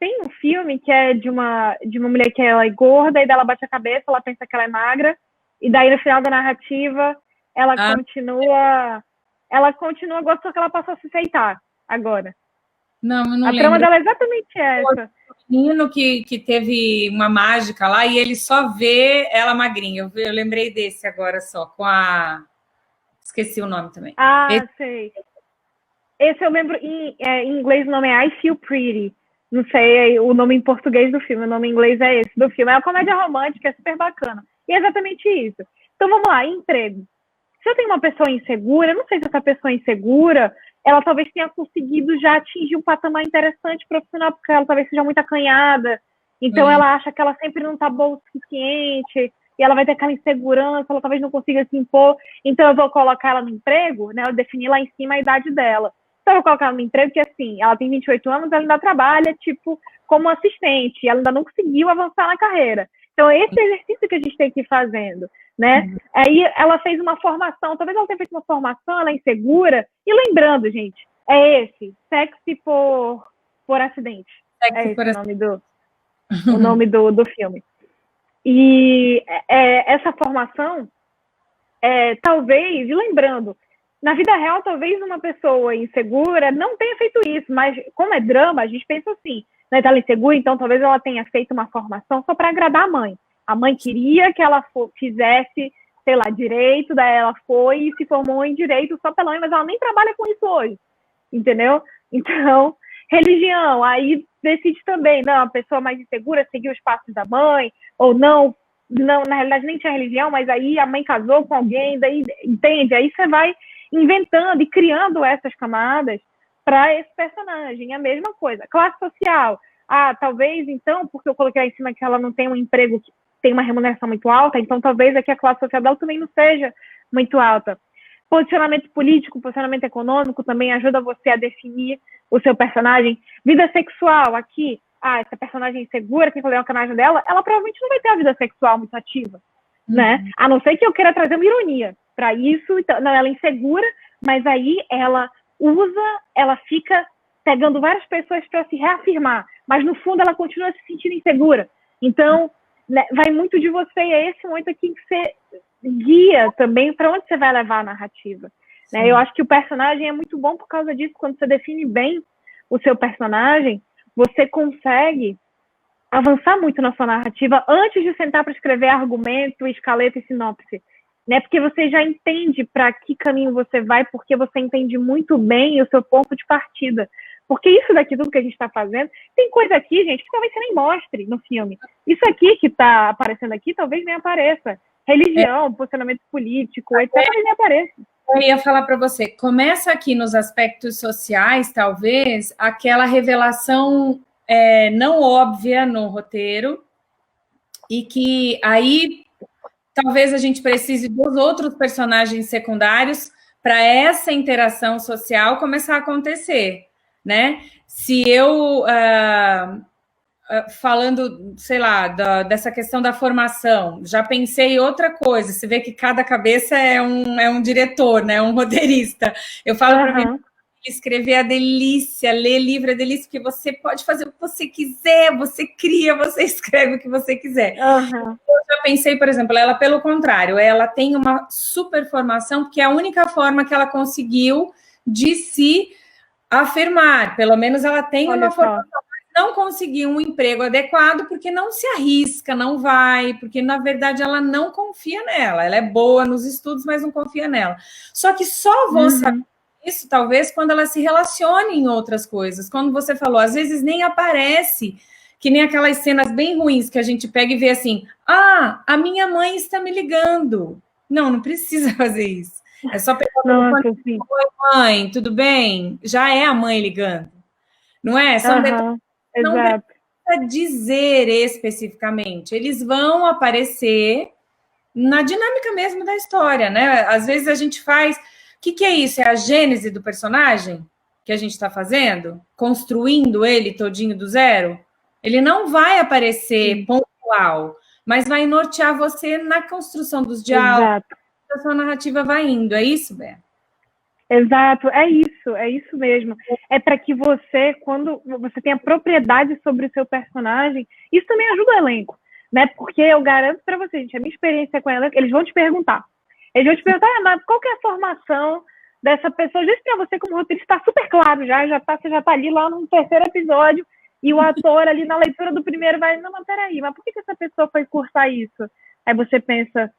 Tem um filme que é de uma mulher que ela é gorda, e daí ela bate a cabeça, ela pensa que ela é magra, e daí no final da narrativa ela continua gostando, que ela passou a se aceitar agora. Não lembro. Trama dela é exatamente essa. O menino que teve uma mágica lá e ele só vê ela magrinha. Eu lembrei desse agora só, com a... Esqueci o nome também. Sei. Esse eu lembro, em inglês o nome é I Feel Pretty. Não sei o nome em português do filme, o nome em inglês é esse do filme. É uma comédia romântica, é super bacana. E é exatamente isso. Então vamos lá, emprego. Se eu tenho uma pessoa insegura, eu não sei se essa pessoa insegura, ela talvez tenha conseguido já atingir um patamar interessante profissional, porque ela talvez seja muito acanhada, então ela acha que ela sempre não está boa o suficiente, e ela vai ter aquela insegurança, ela talvez não consiga se impor, então eu vou colocar ela no emprego, né, eu definir lá em cima a idade dela. Então eu vou colocar ela no emprego que, assim, ela tem 28 anos, ela ainda trabalha, tipo, como assistente, ela ainda não conseguiu avançar na carreira. Então, esse exercício que a gente tem que ir fazendo, né? Aí ela fez uma formação, talvez ela tenha feito uma formação, ela é insegura, e lembrando, gente, é esse, sexy por acidente. É esse o nome do filme. E essa formação, talvez, e lembrando, na vida real, talvez uma pessoa insegura não tenha feito isso, mas como é drama, a gente pensa assim, né? Ela é insegura, então talvez ela tenha feito uma formação só para agradar a mãe. A mãe queria que ela fizesse, sei lá, direito, daí ela foi e se formou em direito só pela mãe, mas ela nem trabalha com isso hoje, entendeu? Então, religião, aí decide também, não, a pessoa mais insegura seguiu os passos da mãe, ou não, na realidade nem tinha religião, mas aí a mãe casou com alguém, daí, entende? Aí você vai inventando e criando essas camadas para esse personagem. A mesma coisa. Classe social. Talvez, então, porque eu coloquei lá em cima que ela não tem um emprego que tem uma remuneração muito alta, então talvez aqui a classe social dela também não seja muito alta. Posicionamento político, posicionamento econômico também ajuda você a definir o seu personagem. Vida sexual, aqui, essa personagem insegura, quem falou o canal dela, ela provavelmente não vai ter a vida sexual muito ativa, né? A não ser que eu queira trazer uma ironia para isso. Então, não, ela é insegura, mas aí ela fica pegando várias pessoas para se reafirmar, mas no fundo ela continua se sentindo insegura. Então, né, vai muito de você, e é esse momento aqui que você guia também para onde você vai levar a narrativa. Né? Eu acho que o personagem é muito bom por causa disso. Quando você define bem o seu personagem, você consegue avançar muito na sua narrativa antes de sentar para escrever argumento, escaleta e sinopse. Né? Porque você já entende para que caminho você vai, porque você entende muito bem o seu ponto de partida. Porque isso daqui, tudo que a gente está fazendo, tem coisa aqui, gente, que talvez você nem mostre no filme. Isso aqui que está aparecendo aqui, talvez nem apareça. Religião, posicionamento político, etc., talvez nem apareça. Eu ia falar para você, começa aqui nos aspectos sociais, talvez, aquela revelação não óbvia no roteiro, e que aí talvez a gente precise dos outros personagens secundários para essa interação social começar a acontecer, né? Se eu, falando, sei lá, dessa questão da formação, já pensei em outra coisa, você vê que cada cabeça é um diretor, né? Um roteirista. Eu falo para mim, escrever é delícia, ler livro é delícia, porque você pode fazer o que você quiser, você cria, você escreve o que você quiser. Eu já pensei, por exemplo, ela, pelo contrário, ela tem uma super formação, porque é a única forma que ela conseguiu de se afirmar, pelo menos ela tem uma formação, mas não conseguiu um emprego adequado, porque não se arrisca, não vai, porque, na verdade, ela não confia nela. Ela é boa nos estudos, mas não confia nela. Só que só vou saber isso, talvez, quando ela se relacione em outras coisas. Quando você falou, às vezes nem aparece, que nem aquelas cenas bem ruins que a gente pega e vê assim, a minha mãe está me ligando. Não precisa fazer isso. É só pegar o telefone e falar, oi, mãe, tudo bem? Já é a mãe ligando. Não é? São detalhes que não precisa dizer especificamente. Eles vão aparecer na dinâmica mesmo da história, né? Às vezes a gente faz... O que é isso? É a gênese do personagem que a gente está fazendo? Construindo ele todinho do zero? Ele não vai aparecer pontual, mas vai nortear você na construção dos diálogos, a sua narrativa vai indo. É isso, Bé? Exato, é isso mesmo. É para que você, quando você tenha propriedade sobre o seu personagem, isso também ajuda o elenco, né? Porque eu garanto para você, gente, a minha experiência com ela, eles vão te perguntar. Mas qual que é a formação dessa pessoa? Isso para você, como roteirista, está super claro você já está ali lá no terceiro episódio, e o ator ali na leitura do primeiro vai, não, mas peraí, mas por que essa pessoa foi cursar isso? Aí você pensa,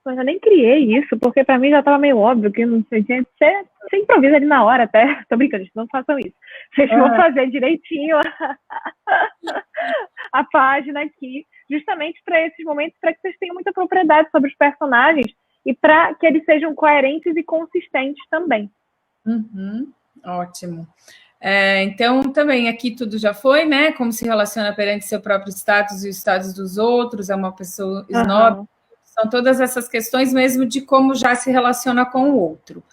eu nem criei isso, porque para mim já estava meio óbvio que não sei, você improvisa ali na hora até. Tô brincando, gente, não façam isso. Vocês vão fazer direitinho a página aqui, justamente para esses momentos, para que vocês tenham muita propriedade sobre os personagens e para que eles sejam coerentes e consistentes também. Ótimo. Então, também aqui tudo já foi, né? Como se relaciona perante seu próprio status e os status dos outros, é uma pessoa snob. São todas essas questões mesmo de como já se relaciona com o outro.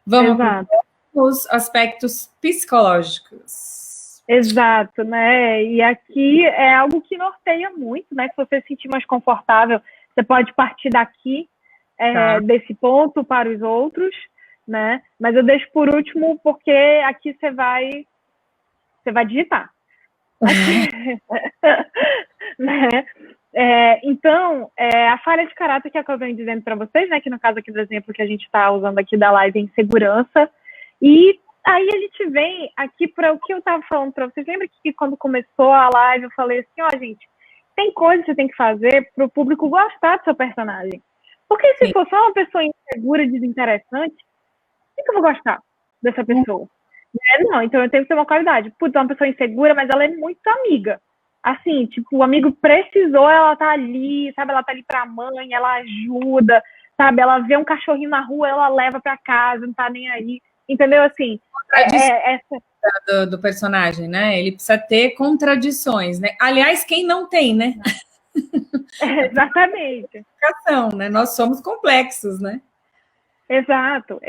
Vamos para os aspectos psicológicos. Exato, né? E aqui é algo que norteia muito, né? Se você se sentir mais confortável, você pode partir daqui, desse ponto para os outros, né? Mas eu deixo por último porque aqui você vai digitar. Né? Então, a falha de caráter que eu venho dizendo para vocês, né? Que no caso aqui do exemplo que a gente está usando aqui da live, é insegurança. E aí a gente vem aqui para o que eu estava falando para vocês. Lembra que quando começou a live eu falei assim, gente, tem coisa que você tem que fazer para o público gostar do seu personagem. Porque se for só uma pessoa insegura, desinteressante, por que eu vou gostar dessa pessoa? Não, então eu tenho que ter uma qualidade. Putz, é uma pessoa insegura, mas ela é muito amiga. Assim, tipo, o amigo precisou, ela tá ali, sabe? Ela tá ali pra mãe, ela ajuda, sabe? Ela vê um cachorrinho na rua, ela leva pra casa, não tá nem aí. Entendeu? Assim, essa... do personagem, né? Ele precisa ter contradições, né? Aliás, quem não tem, né? Exatamente. Né? Nós somos complexos, né? Exato.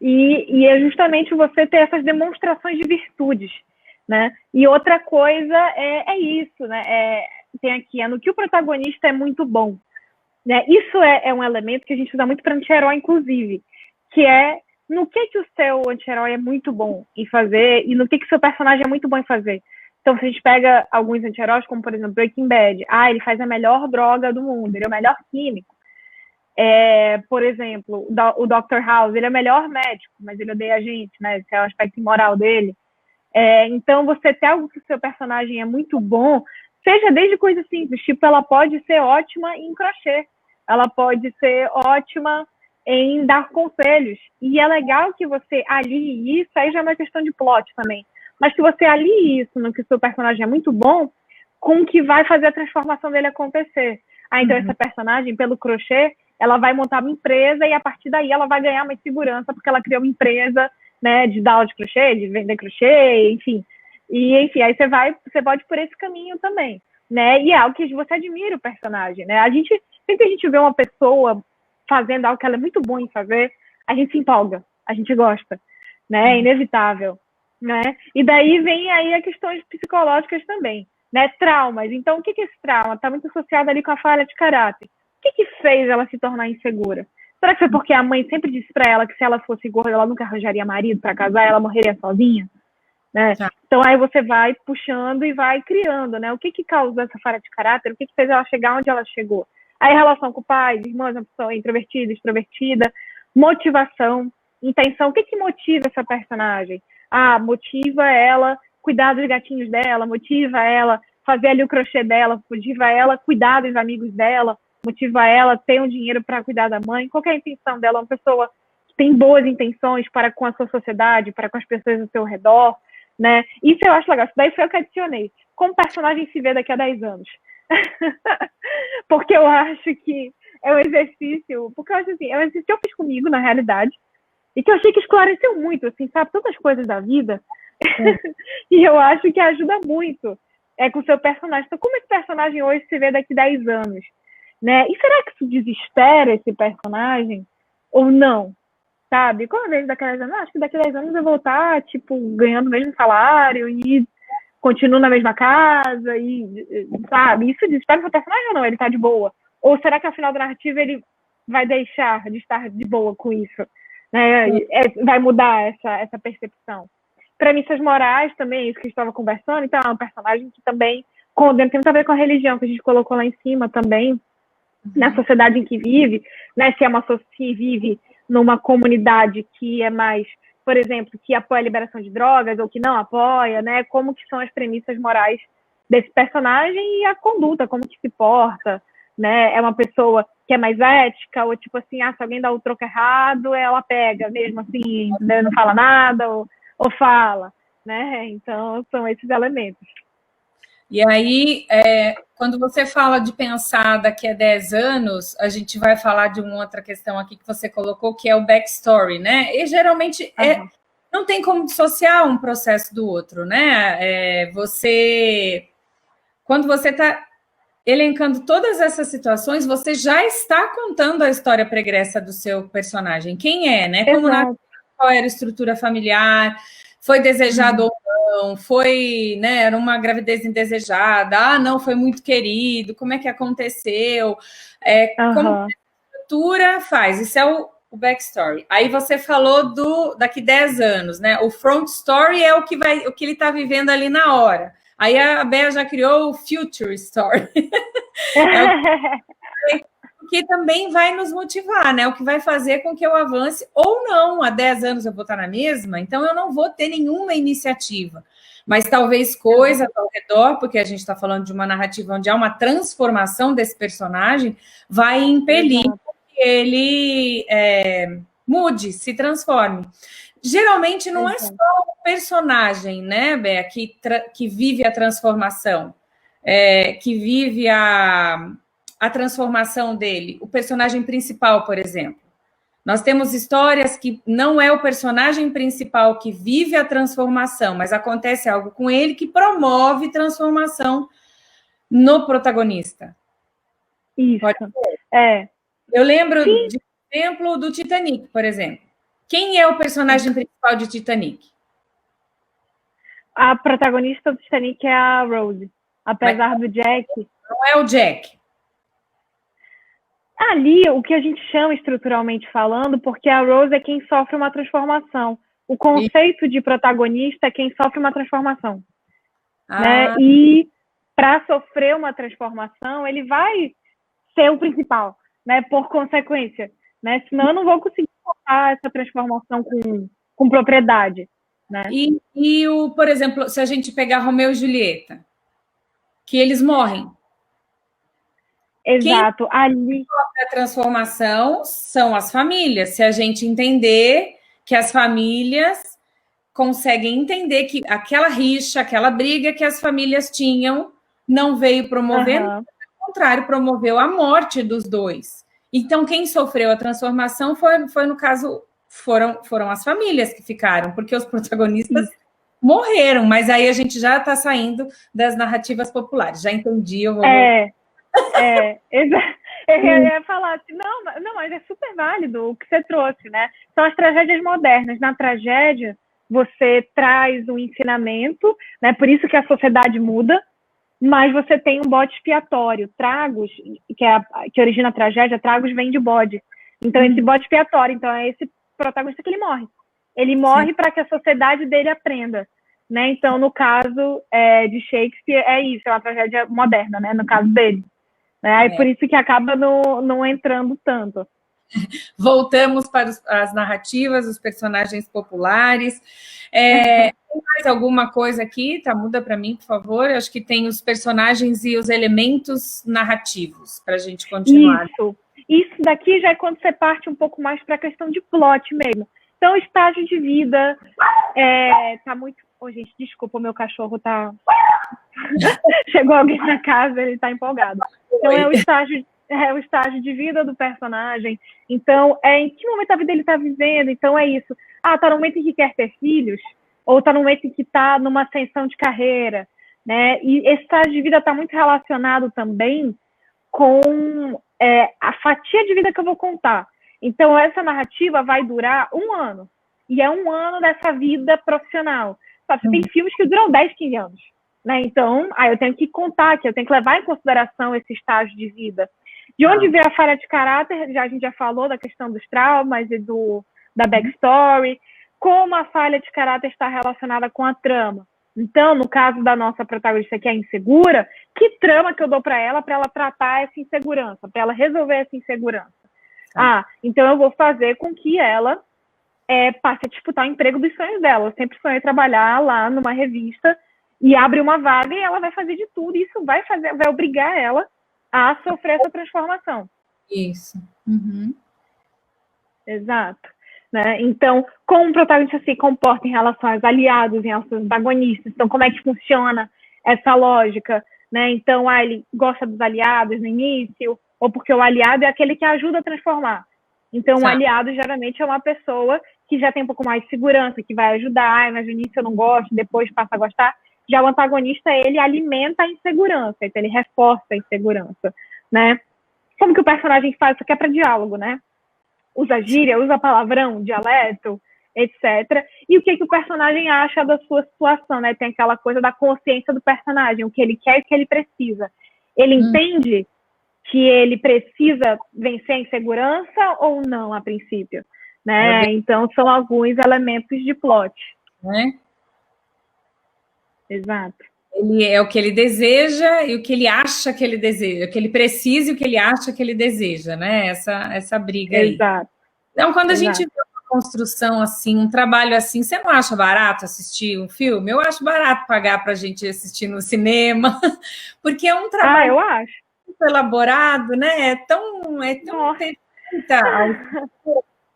E é justamente você ter essas demonstrações de virtudes, né? E outra coisa é isso, né? Tem aqui, no que o protagonista é muito bom, né? Isso é um elemento que a gente usa muito para anti-herói, inclusive, que é no que o seu anti-herói é muito bom em fazer e no que o seu personagem é muito bom em fazer. Então, se a gente pega alguns anti-heróis, como, por exemplo, Breaking Bad, ele faz a melhor droga do mundo, ele é o melhor químico. Por exemplo, o Dr. House, ele é o melhor médico, mas ele odeia a gente, né? Esse é o aspecto imoral dele. Então, você ter algo que o seu personagem é muito bom, seja desde coisas simples, tipo, ela pode ser ótima em crochê, ela pode ser ótima em dar conselhos, e é legal que você alie isso, aí já é uma questão de plot também, mas que você alie isso no que o seu personagem é muito bom, com o que vai fazer a transformação dele acontecer. Então essa personagem, pelo crochê, ela vai montar uma empresa e a partir daí ela vai ganhar uma segurança, porque ela criou uma empresa, né, de dar aula de crochê, de vender crochê, enfim. E, enfim, aí você pode por esse caminho também, né? E é algo que você admira o personagem, né? Sempre que a gente vê uma pessoa fazendo algo que ela é muito boa em fazer, a gente se empolga, a gente gosta, né? É inevitável, né? E daí vem aí as questões psicológicas também, né? Traumas. Então, o que é esse trauma? Está muito associado ali com a falha de caráter. O que fez ela se tornar insegura? Será que foi porque a mãe sempre disse para ela que se ela fosse gorda, ela nunca arranjaria marido para casar, ela morreria sozinha? Né? Então, aí você vai puxando e vai criando, né? O que causou essa falha de caráter? O que fez ela chegar onde ela chegou? Aí, relação com o pai, irmãs, uma pessoa introvertida, extrovertida, motivação, intenção. O que motiva essa personagem? Motiva ela cuidar dos gatinhos dela, motiva ela fazer ali o crochê dela, motiva ela cuidar dos amigos dela, motiva ela ter um dinheiro para cuidar da mãe. Qual é a intenção dela? Uma pessoa tem boas intenções para com a sua sociedade, para com as pessoas ao seu redor, né? Isso eu acho legal. Isso daí foi o que eu adicionei. Como o personagem se vê daqui a 10 anos. Porque eu acho que é um exercício... Porque eu acho assim, é um exercício que eu fiz comigo, na realidade, e que eu achei que esclareceu muito, assim, sabe? Tantas coisas da vida. E eu acho que ajuda muito com o seu personagem. Então, como esse personagem hoje se vê daqui a 10 anos? Né? E será que isso desespera esse personagem? Ou não? Sabe? Quando eu vejo daqui a 10 anos, acho que daqui a 10 anos eu vou voltar, tipo, ganhando o mesmo salário e continuo na mesma casa, e, sabe? Isso desespera o personagem ou não? Ele tá de boa? Ou será que ao final da narrativa ele vai deixar de estar de boa com isso? Né? Vai mudar essa percepção. Premissas morais também, isso que a gente estava conversando, então é um personagem que também condena, tem muito a ver com a religião que a gente colocou lá em cima também, na sociedade em que vive, né? Se vive numa comunidade que é mais, por exemplo, que apoia a liberação de drogas ou que não apoia, né? Como que são as premissas morais desse personagem e a conduta, como que se porta, né? É uma pessoa que é mais ética, ou tipo assim, se alguém dá o troco errado, ela pega mesmo assim, né? Não fala nada, ou fala, né? Então, são esses elementos. E aí, quando você fala de pensar daqui a 10 anos, a gente vai falar de uma outra questão aqui que você colocou, que é o backstory, né? E geralmente não tem como dissociar um processo do outro, né? Quando você está elencando todas essas situações, você já está contando a história pregressa do seu personagem. Quem é, né? Como qual era a estrutura familiar, foi desejado ou não, foi, né, era uma gravidez indesejada, não, foi muito querido, como é que aconteceu, como a estrutura faz, isso é o backstory. Aí você falou daqui 10 anos, né, o front story é o que ele está vivendo ali na hora. Aí a Bea já criou o future story. Que também vai nos motivar, né? O que vai fazer com que eu avance ou não. Há 10 anos eu vou estar na mesma, então eu não vou ter nenhuma iniciativa. Mas talvez coisas ao redor, porque a gente está falando de uma narrativa onde há uma transformação desse personagem, vai impelir que ele mude, se transforme. Geralmente não é só o personagem, né, Bea, que vive a transformação, que vive a transformação dele, o personagem principal, por exemplo. Nós temos histórias que não é o personagem principal que vive a transformação, mas acontece algo com ele que promove transformação no protagonista. Isso. Eu lembro de exemplo do Titanic, por exemplo. Quem é o personagem principal de Titanic? A protagonista do Titanic é a Rose. Apesar do Jack... Não é o Jack. Ali, o que a gente chama estruturalmente falando, porque a Rose é quem sofre uma transformação. O conceito de protagonista é quem sofre uma transformação. Né? E para sofrer uma transformação, ele vai ser o principal, né? Por consequência. Né? Senão eu não vou conseguir contar essa transformação com propriedade. Né? Por exemplo, se a gente pegar Romeu e Julieta, que eles morrem. Exato. Ali a transformação são as famílias. Se a gente entender que as famílias conseguem entender que aquela rixa, aquela briga que as famílias tinham não veio promovendo, ao contrário, promoveu a morte dos dois. Então, quem sofreu a transformação foi no caso, foram as famílias que ficaram, porque os protagonistas morreram, mas aí a gente já está saindo das narrativas populares. Já entendi, eu vou... Eu ia falar assim, não, mas é super válido o que você trouxe, né? São as tragédias modernas. Na tragédia, você traz um ensinamento, né? Por isso que a sociedade muda, mas você tem um bode expiatório. Tragos, que origina a tragédia, tragos vem de bode. Então, esse bode expiatório, então é esse protagonista que ele morre. Ele morre para que a sociedade dele aprenda. Né? Então, no caso de Shakespeare, é isso, é uma tragédia moderna, né? No caso dele. Aí por isso que acaba não entrando tanto. Voltamos para as narrativas, os personagens populares. Tem mais alguma coisa aqui? Muda para mim, por favor. Eu acho que tem os personagens e os elementos narrativos para a gente continuar. isso daqui já é quando você parte um pouco mais para a questão de plot mesmo. Então, estágio de vida tá muito... gente, desculpa, o meu cachorro tá... Chegou alguém na casa, ele tá empolgado. Então, é o estágio de vida do personagem. Então, em que momento da vida ele tá vivendo. Então, é isso. Tá no momento em que quer ter filhos, ou tá no momento em que tá numa ascensão de carreira, né? E esse estágio de vida tá muito relacionado também com a fatia de vida que eu vou contar. Então, essa narrativa vai durar 1 ano. E é 1 ano dessa vida profissional. Sabe, você tem filmes que duram 10, 15 anos. Né? Então, eu tenho que contar, que eu tenho que levar em consideração esse estágio de vida. De onde veio a falha de caráter? A gente já falou da questão dos traumas e da backstory. Como a falha de caráter está relacionada com a trama. Então, no caso da nossa protagonista que é insegura, que trama que eu dou para ela tratar essa insegurança, para ela resolver essa insegurança? Então eu vou fazer com que ela passe a disputar o emprego dos sonhos dela. Eu sempre sonhei trabalhar lá numa revista e abre uma vaga e ela vai fazer de tudo. E isso vai obrigar ela a sofrer essa transformação. Isso. Uhum. Exato. Né? Então, como o protagonista se comporta em relação aos aliados, em relação aos antagonistas. Então, como é que funciona essa lógica? Né? Então, ele gosta dos aliados no início, ou porque o aliado é aquele que ajuda a transformar. Então, o aliado geralmente é uma pessoa que já tem um pouco mais de segurança, que vai ajudar, mas no início eu não gosto, depois passa a gostar. Já o antagonista, ele alimenta a insegurança, então ele reforça a insegurança. Né? Como que o personagem faz? Isso aqui é para diálogo, né? Usa gíria, usa palavrão, dialeto, etc. E o que o personagem acha da sua situação, né? Tem aquela coisa da consciência do personagem, o que ele quer e o que ele precisa. Ele entende que ele precisa vencer a insegurança ou não, a princípio, né? Então, são alguns elementos de plot. Né? Exato. Ele é o que ele deseja e o que ele acha que ele deseja, o que ele precisa e o que ele acha que ele deseja, né? Essa briga aí. Exato. Então, quando a gente vê uma construção assim, um trabalho assim, você não acha barato assistir um filme? Eu acho barato pagar para a gente assistir no cinema, porque é um trabalho eu acho. muito elaborado, né? É tão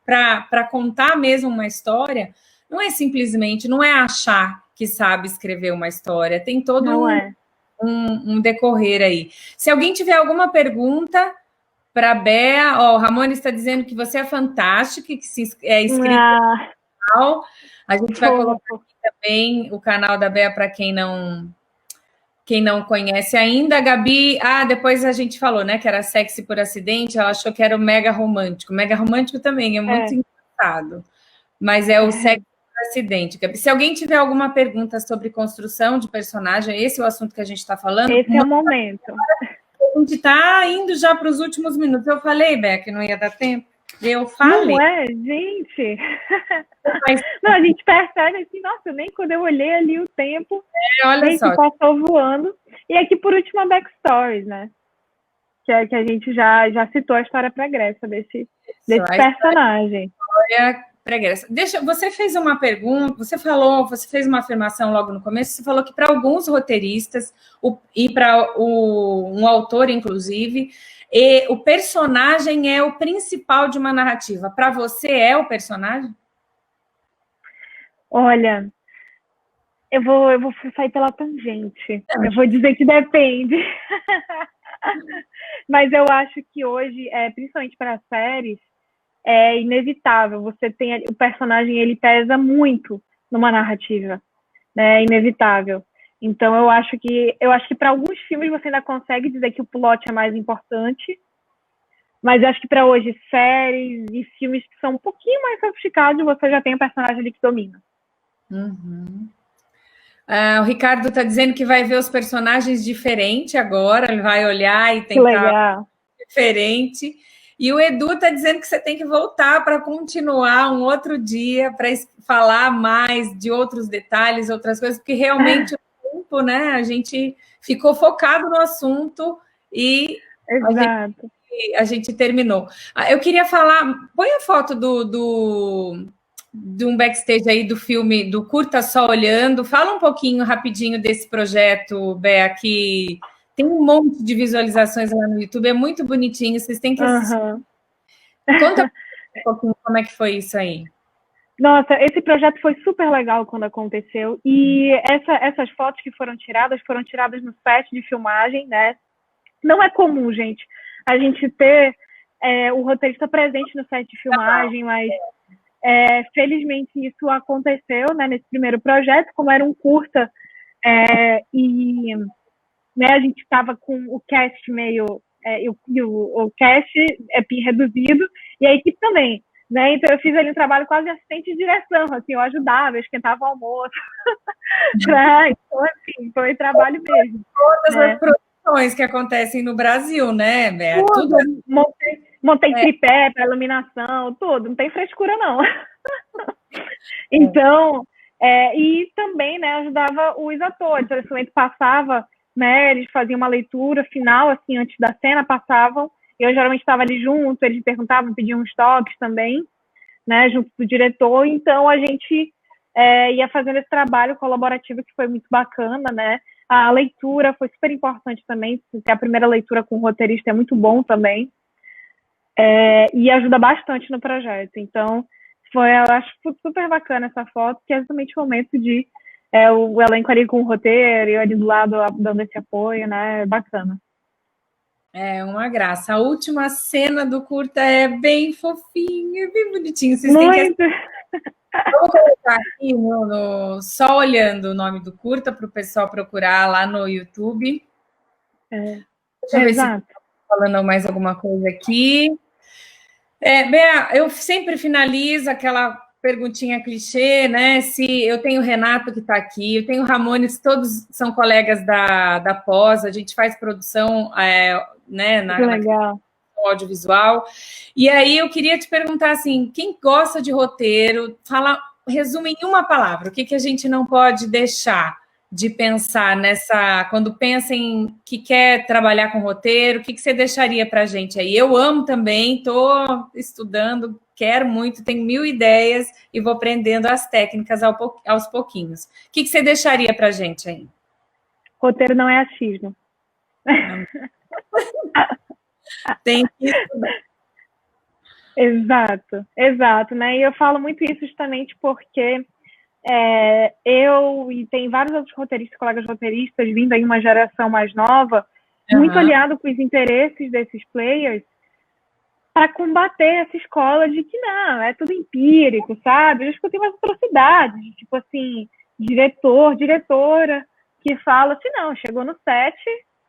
para contar mesmo uma história. Não é simplesmente, não é achar que sabe escrever uma história, tem todo um decorrer aí. Se alguém tiver alguma pergunta para a Bea, o Ramone está dizendo que você é fantástica, que é inscrito no canal. A gente vai colocar aqui também o canal da Bea para quem não conhece ainda. A Gabi, depois a gente falou, né, que era sexy por acidente, ela achou que era o mega romântico. Mega romântico também é muito engraçado, mas é o sexy acidente. Se alguém tiver alguma pergunta sobre construção de personagem, esse é o assunto que a gente está falando. Esse é o momento. A gente está indo já para os últimos minutos. Eu falei, Bé, que não ia dar tempo. Eu falei. Não é, gente? Não, a gente percebe assim, nossa, nem quando eu olhei ali o tempo, olha só, passou voando. E aqui, por último, a backstories, né? Que a gente já citou a história pregressa desse personagem. Pregressa. Você fez uma pergunta, você fez uma afirmação logo no começo, você falou que para alguns roteiristas, e para um autor, inclusive, o personagem é o principal de uma narrativa. Para você é o personagem? Olha, eu vou sair pela tangente. Eu vou dizer que depende. Mas eu acho que hoje, principalmente para séries, é inevitável. Você tem o personagem, ele pesa muito numa narrativa, né? É inevitável. Então eu acho que para alguns filmes você ainda consegue dizer que o plot é mais importante, mas eu acho que para hoje séries e filmes que são um pouquinho mais sofisticados, você já tem o personagem ali que domina. Uhum. O Ricardo está dizendo que vai ver os personagens diferente agora, ele vai olhar e tentar diferente. E o Edu está dizendo que você tem que voltar para continuar um outro dia, para falar mais de outros detalhes, outras coisas, porque realmente o tempo, né? A gente ficou focado no assunto e a gente terminou. Eu queria falar, põe a foto de um backstage aí do filme, do Curta Só Olhando. Fala um pouquinho rapidinho desse projeto, Bea, que Tem um monte de visualizações lá no YouTube, é muito bonitinho, vocês têm que assistir. Conta um pouquinho como é que foi isso aí. Nossa, esse projeto foi super legal quando aconteceu. E essas fotos que foram tiradas no set de filmagem, né? Não é comum, gente, a gente ter o roteirista presente no set de filmagem, mas felizmente isso aconteceu, né, nesse primeiro projeto, como era um curta, e né, a gente estava com o cast meio... o cast reduzido, e a equipe também. Né? Então, eu fiz ali um trabalho quase de assistente de direção, assim, eu ajudava, eu esquentava o almoço. Então, assim, foi trabalho mesmo. Todas as produções que acontecem no Brasil, né, Bea? Tudo. Montei tripé para iluminação, tudo, não tem frescura, não. Então, e também, né, ajudava os atores, o instrumento passava, né, eles faziam uma leitura final, assim, antes da cena, passavam. Eu geralmente estava ali junto, eles perguntavam, pediam uns toques também, né, junto do diretor. Então, a gente ia fazendo esse trabalho colaborativo que foi muito bacana, né. A leitura foi super importante também, porque a primeira leitura com o roteirista é muito bom também, e ajuda bastante no projeto. Então, eu acho super bacana essa foto, que é exatamente o momento de o elenco ali com o roteiro, e eu ali do lado dando esse apoio, né, é bacana. É uma graça. A última cena do curta é bem fofinha, é bem bonitinho. Vocês muito. Têm que... Vou colocar aqui só olhando o nome do curta para o pessoal procurar lá no YouTube. Deixa eu ver se estou falando mais alguma coisa aqui. Bea, eu sempre finalizo aquela perguntinha clichê, né? Se eu tenho o Renato que está aqui, eu tenho o Ramones, todos são colegas da Pós, a gente faz produção, né, na audiovisual. E aí eu queria te perguntar assim, quem gosta de roteiro, resume em uma palavra, o que a gente não pode deixar de pensar quando pensa em que quer trabalhar com roteiro, o que você deixaria para a gente aí? Eu amo também, estou estudando, quero muito, tenho 1000 ideias e vou aprendendo as técnicas aos pouquinhos. O que você deixaria para a gente aí? Roteiro não é achismo. Tem que estudar. Exato, né? E eu falo muito isso justamente porque eu e tem vários outros roteiristas, colegas roteiristas, vindo aí uma geração mais nova, muito aliado com os interesses desses players, para combater essa escola de que não, é tudo empírico, sabe? Eu já escutei umas atrocidades, tipo assim, diretora, que fala assim, não, chegou no set,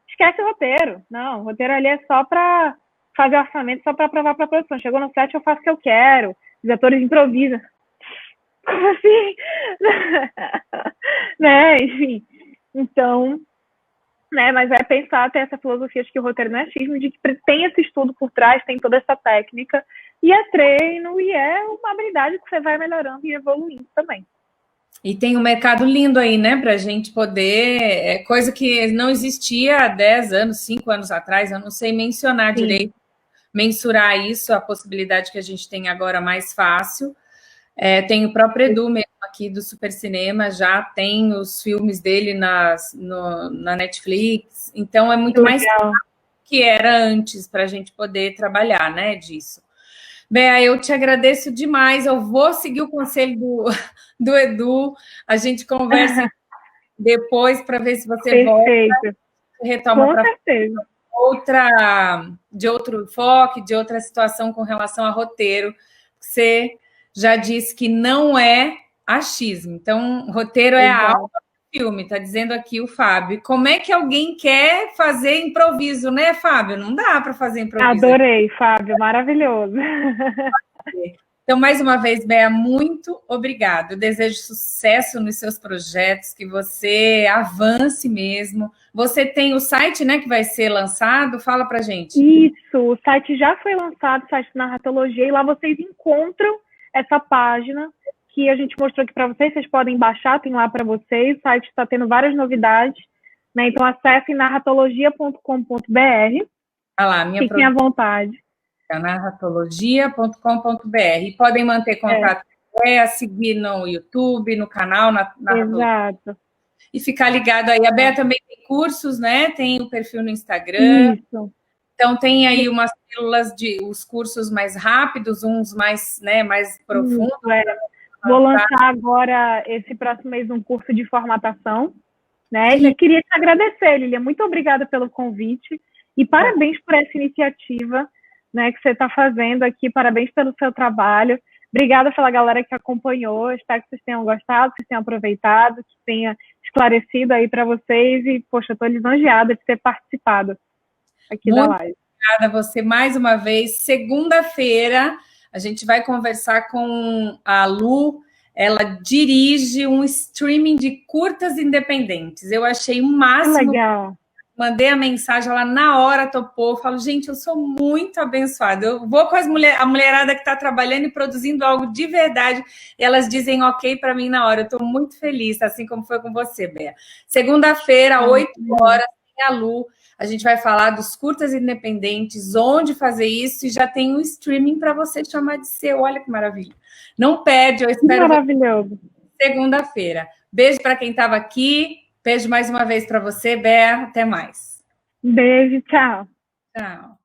esquece o roteiro. Não, o roteiro ali é só para fazer orçamento, só para aprovar para a produção. Chegou no set, eu faço o que eu quero. Os atores improvisam. Como assim? Né? Enfim. Então, né? Mas pensar, ter essa filosofia de que o roteiro não é achismo, de que tem esse estudo por trás, tem toda essa técnica, e é treino, e é uma habilidade que você vai melhorando e evoluindo também. E tem um mercado lindo aí, né, para a gente poder, coisa que não existia há 10 anos, 5 anos atrás, eu não sei mencionar direito, mensurar isso, a possibilidade que a gente tem agora mais fácil. Tem o próprio Edu mesmo aqui do Super Cinema, já tem os filmes dele na Netflix, então é muito mais fácil que era antes para a gente poder trabalhar, né, disso. Bea, eu te agradeço demais, eu vou seguir o conselho do Edu, a gente conversa depois para ver se você volta, retoma de outro enfoque, de outra situação com relação a roteiro. Você já disse que não é achismo, então roteiro é a alma do filme, está dizendo aqui o Fábio. Como é que alguém quer fazer improviso, né, Fábio? Não dá para fazer improviso. Adorei, Fábio, maravilhoso. Então, mais uma vez, Bea, muito obrigada. Eu desejo sucesso nos seus projetos, que você avance mesmo. Você tem o site, né, que vai ser lançado? Fala pra gente. Isso, o site já foi lançado, o site Narratologia, e lá vocês encontram essa página que a gente mostrou aqui para vocês podem baixar, tem lá para vocês, o site está tendo várias novidades, né? Então acessem narratologia.com.br. Olha lá, fiquem à vontade. Narratologia.com.br. E podem manter contato, seguir no YouTube, no canal, Exato. e ficar ligado aí. A Bea também tem cursos, né? Tem o perfil no Instagram. Isso. Então, tem aí umas pílulas de os cursos mais rápidos, uns mais, né, mais profundos. Vou lançar agora, esse próximo mês, um curso de formatação, né? E queria te agradecer, Lilian. Muito obrigada pelo convite e parabéns por essa iniciativa, né, que você está fazendo aqui. Parabéns pelo seu trabalho. Obrigada pela galera que acompanhou. Espero que vocês tenham gostado, que vocês tenham aproveitado, que tenha esclarecido aí para vocês. E, poxa, estou lisonjeada de ter participado aqui da live. Obrigada a você mais uma vez. Segunda-feira, a gente vai conversar com a Lu. Ela dirige um streaming de curtas independentes. Eu achei o máximo. Que legal. Mandei a mensagem, ela na hora topou. Falo, gente, eu sou muito abençoada. Eu vou com a mulherada que está trabalhando e produzindo algo de verdade. E elas dizem ok para mim na hora. Eu estou muito feliz, assim como foi com você, Bea. Segunda-feira, 8 horas, tem a Lu. A gente vai falar dos curtas independentes, onde fazer isso, e já tem um streaming para você chamar de seu. Olha que maravilha. Não perde, eu espero. Maravilhoso. Segunda-feira. Beijo para quem estava aqui. Beijo mais uma vez para você, Bea. Até mais. Beijo, tchau. Tchau.